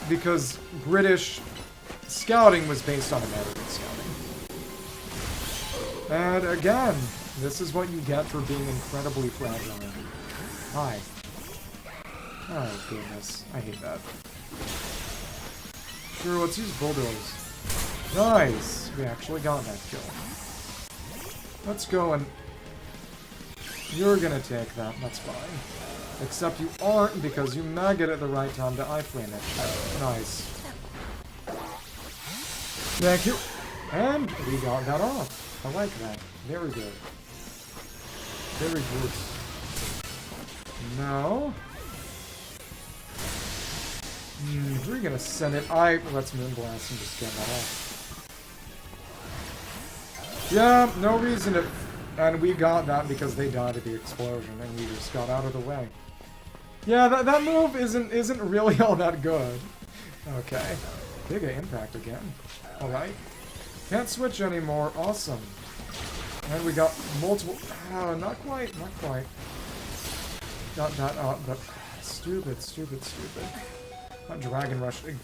Because British scouting was based on American scouting. And again, this is what you get for being incredibly fragile. Hi. Oh goodness, I hate that. Sure, let's use Bulldoze. Nice! We actually got that kill. Let's go and... You're gonna take that, that's fine. Except you aren't because you mag it at the right time to iframe it. Nice. Thank you. And we got that off. I like that. Very good. Very good. Now... we're gonna send it... Let's Moonblast and just get that off. Yeah, no reason to... And we got that because they died at the explosion, and we just got out of the way. Yeah, that move isn't really all that good. Okay. Mega Impact again. Alright. Can't switch anymore. Awesome. And we got multiple... not quite. Got that up, but... Stupid. Not Dragon Rush again.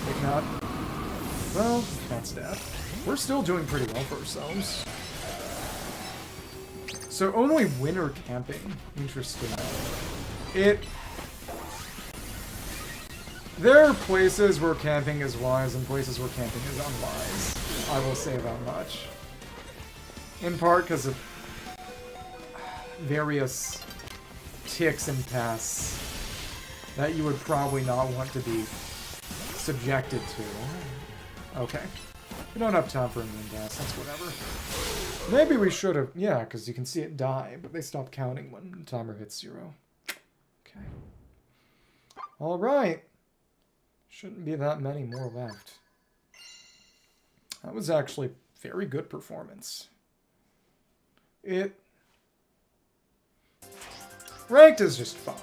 Take that. Well, that's dead. We're still doing pretty well for ourselves. So only winter camping. Interesting. There are places where camping is wise and places where camping is unwise. I will say that much. In part because of various ticks and pests that you would probably not want to be subjected to. Okay. We don't have time for immune gas, that's whatever. Maybe we should have, yeah, because you can see it die, but they stop counting when the timer hits 0. Okay. Alright. Shouldn't be that many more left. That was actually very good performance. Ranked is just fun.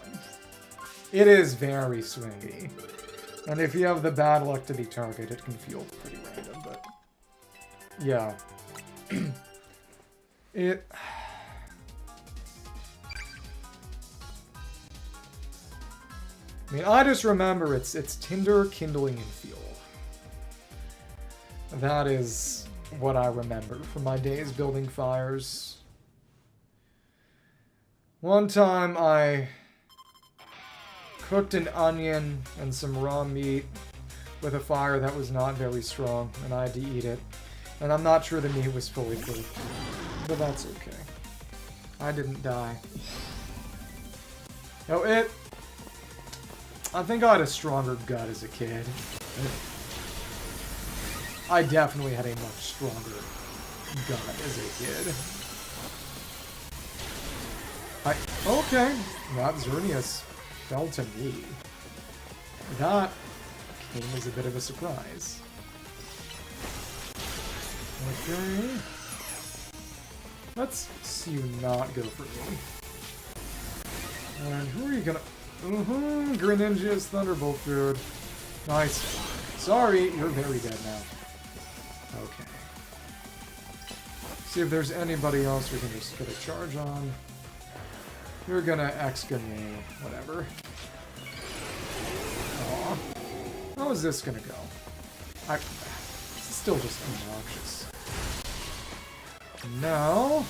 It is very swingy. And if you have the bad luck to be targeted, it can feel pretty random, but... yeah. I mean, I just remember it's Tinder, Kindling, and Fuel. That is what I remember from my days building fires. One time I cooked an onion and some raw meat with a fire that was not very strong, and I had to eat it. And I'm not sure the meat was fully cooked, but that's okay. I didn't die. No, I think I had a stronger gut as a kid. I definitely had a much stronger gut as a kid. Okay, that Xerneas fell to me. That came as a bit of a surprise. Okay. Let's see you not go for me. And who are you gonna... Greninja's Thunderbolt food. Nice. Sorry, you're very dead now. Okay. See if there's anybody else we can just get a charge on. You're gonna X-gun me. Whatever. Aw. How is this gonna go? It's still just obnoxious. Now.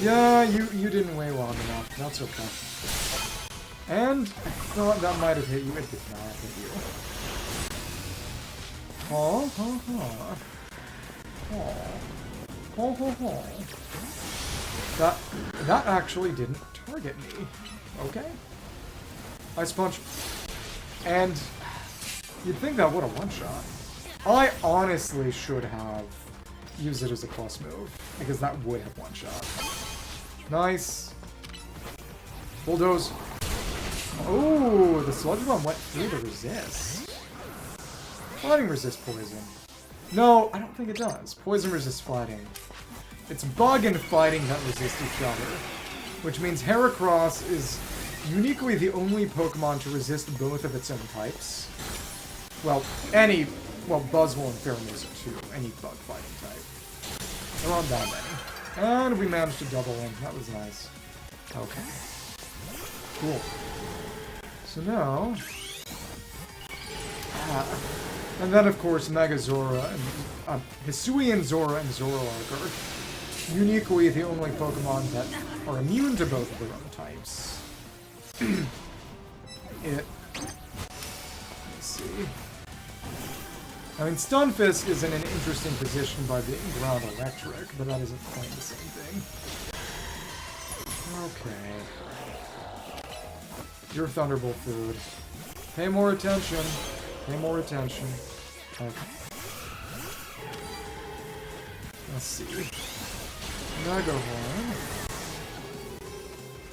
Yeah, you didn't wait long enough. That's okay. And I thought that might have hit you. It did not hit you. That actually didn't target me. Okay. Ice Punch. And you'd think that would have one-shot. I honestly should have used it as a plus move, because that would have one-shot. Nice. Bulldoze. Oh, the Sludge Bomb went through the resist. Fighting resists poison. No, I don't think it does. Poison resists fighting. It's bug and fighting that resist each other. Which means Heracross is uniquely the only Pokemon to resist both of its own types. Well, Buzzwole and Pheromosa too. Any bug fighting type. There aren't that many. And we managed to double in. That was nice. Okay. Cool. So now... and then, of course, Mega Zora and... Hisuian Zora and Zoroark are uniquely the only Pokemon that are immune to both of their own types. Let's see... I mean, Stunfisk is in an interesting position by being ground electric, but that isn't quite the same thing. Okay. Your Thunderbolt food. Pay more attention. Pay more attention. Okay. Let's see. Mega Horn.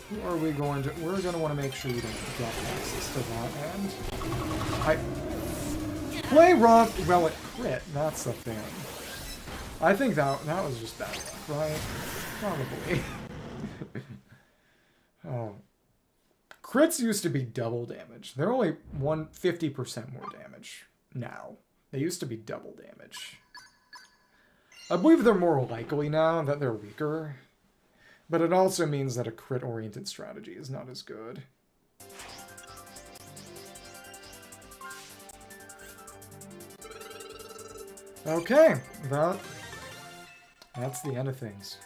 Who are we going to... We're going to want to make sure you don't get access to that end. Play rough, well, it crit. That's the thing. I think that was just bad luck, right? Probably. Oh. Crits used to be double damage. They're only 50% more damage now. They used to be double damage. I believe they're more likely now that they're weaker. But it also means that a crit-oriented strategy is not as good. Okay, that's the end of things.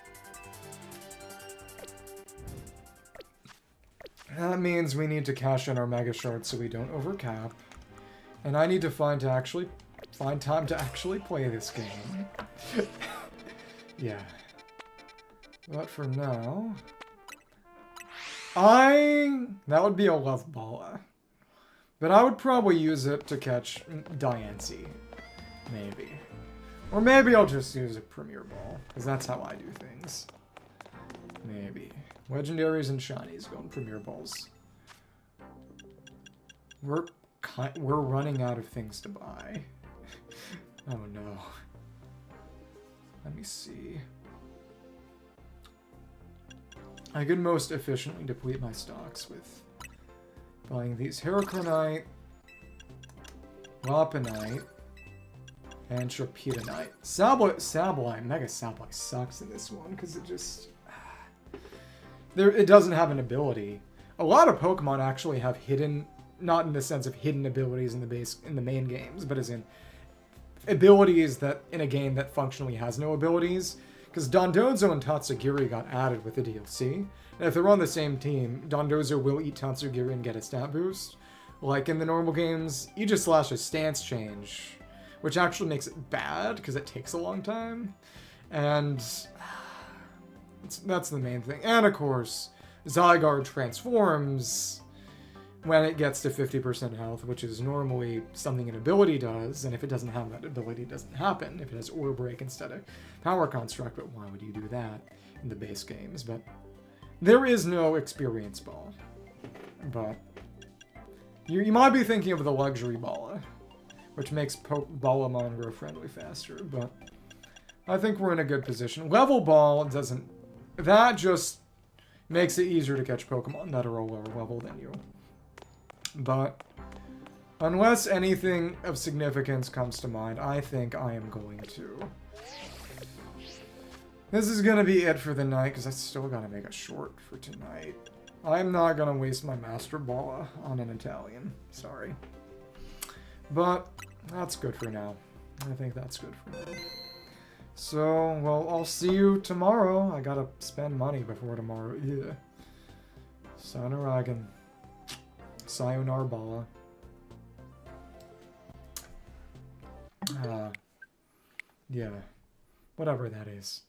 That means we need to cash in our Mega Shards so we don't overcap. And I need to find time to actually play this game. Yeah. But for now... that would be a Love Ball. But I would probably use it to catch Diancie. Maybe. Or maybe I'll just use a Premier Ball, because that's how I do things. Maybe. Legendaries and Shinies going Premier Balls. We're running out of things to buy. Oh no. Let me see. I could most efficiently deplete my stocks with buying these Heracronite, Lopunite, and Sharpetonite. Sableye, Mega Sableye sucks in this one because it just... it doesn't have an ability. A lot of Pokemon actually have hidden, not in the sense of hidden abilities in the main games, but as in abilities that in a game that functionally has no abilities. Because Dondozo and Tatsugiri got added with the DLC. And if they're on the same team, Dondozo will eat Tatsugiri and get a stat boost. Like in the normal games, Aegislash has stance change, which actually makes it bad because it takes a long time. And that's the main thing. And of course, Zygarde transforms when it gets to 50% health, which is normally something an ability does, and if it doesn't have that ability, it doesn't happen. If it has Aura Break instead of Power Construct, but why would you do that in the base games? But there is no Experience Ball. But you might be thinking of the Luxury Ball, which makes Ballamon grow friendly faster, but I think we're in a good position. Level Ball doesn't... That just makes it easier to catch Pokemon that are a lower level than you. But unless anything of significance comes to mind, I think I am going to. This is going to be it for the night, because I still got to make a short for tonight. I'm not going to waste my Master Ball on an Italian. Sorry. But that's good for now. I think that's good for now. So, well, I'll see you tomorrow. I got to spend money before tomorrow. Yeah. Sonaragan. Sayonara Bala. Yeah. Whatever that is.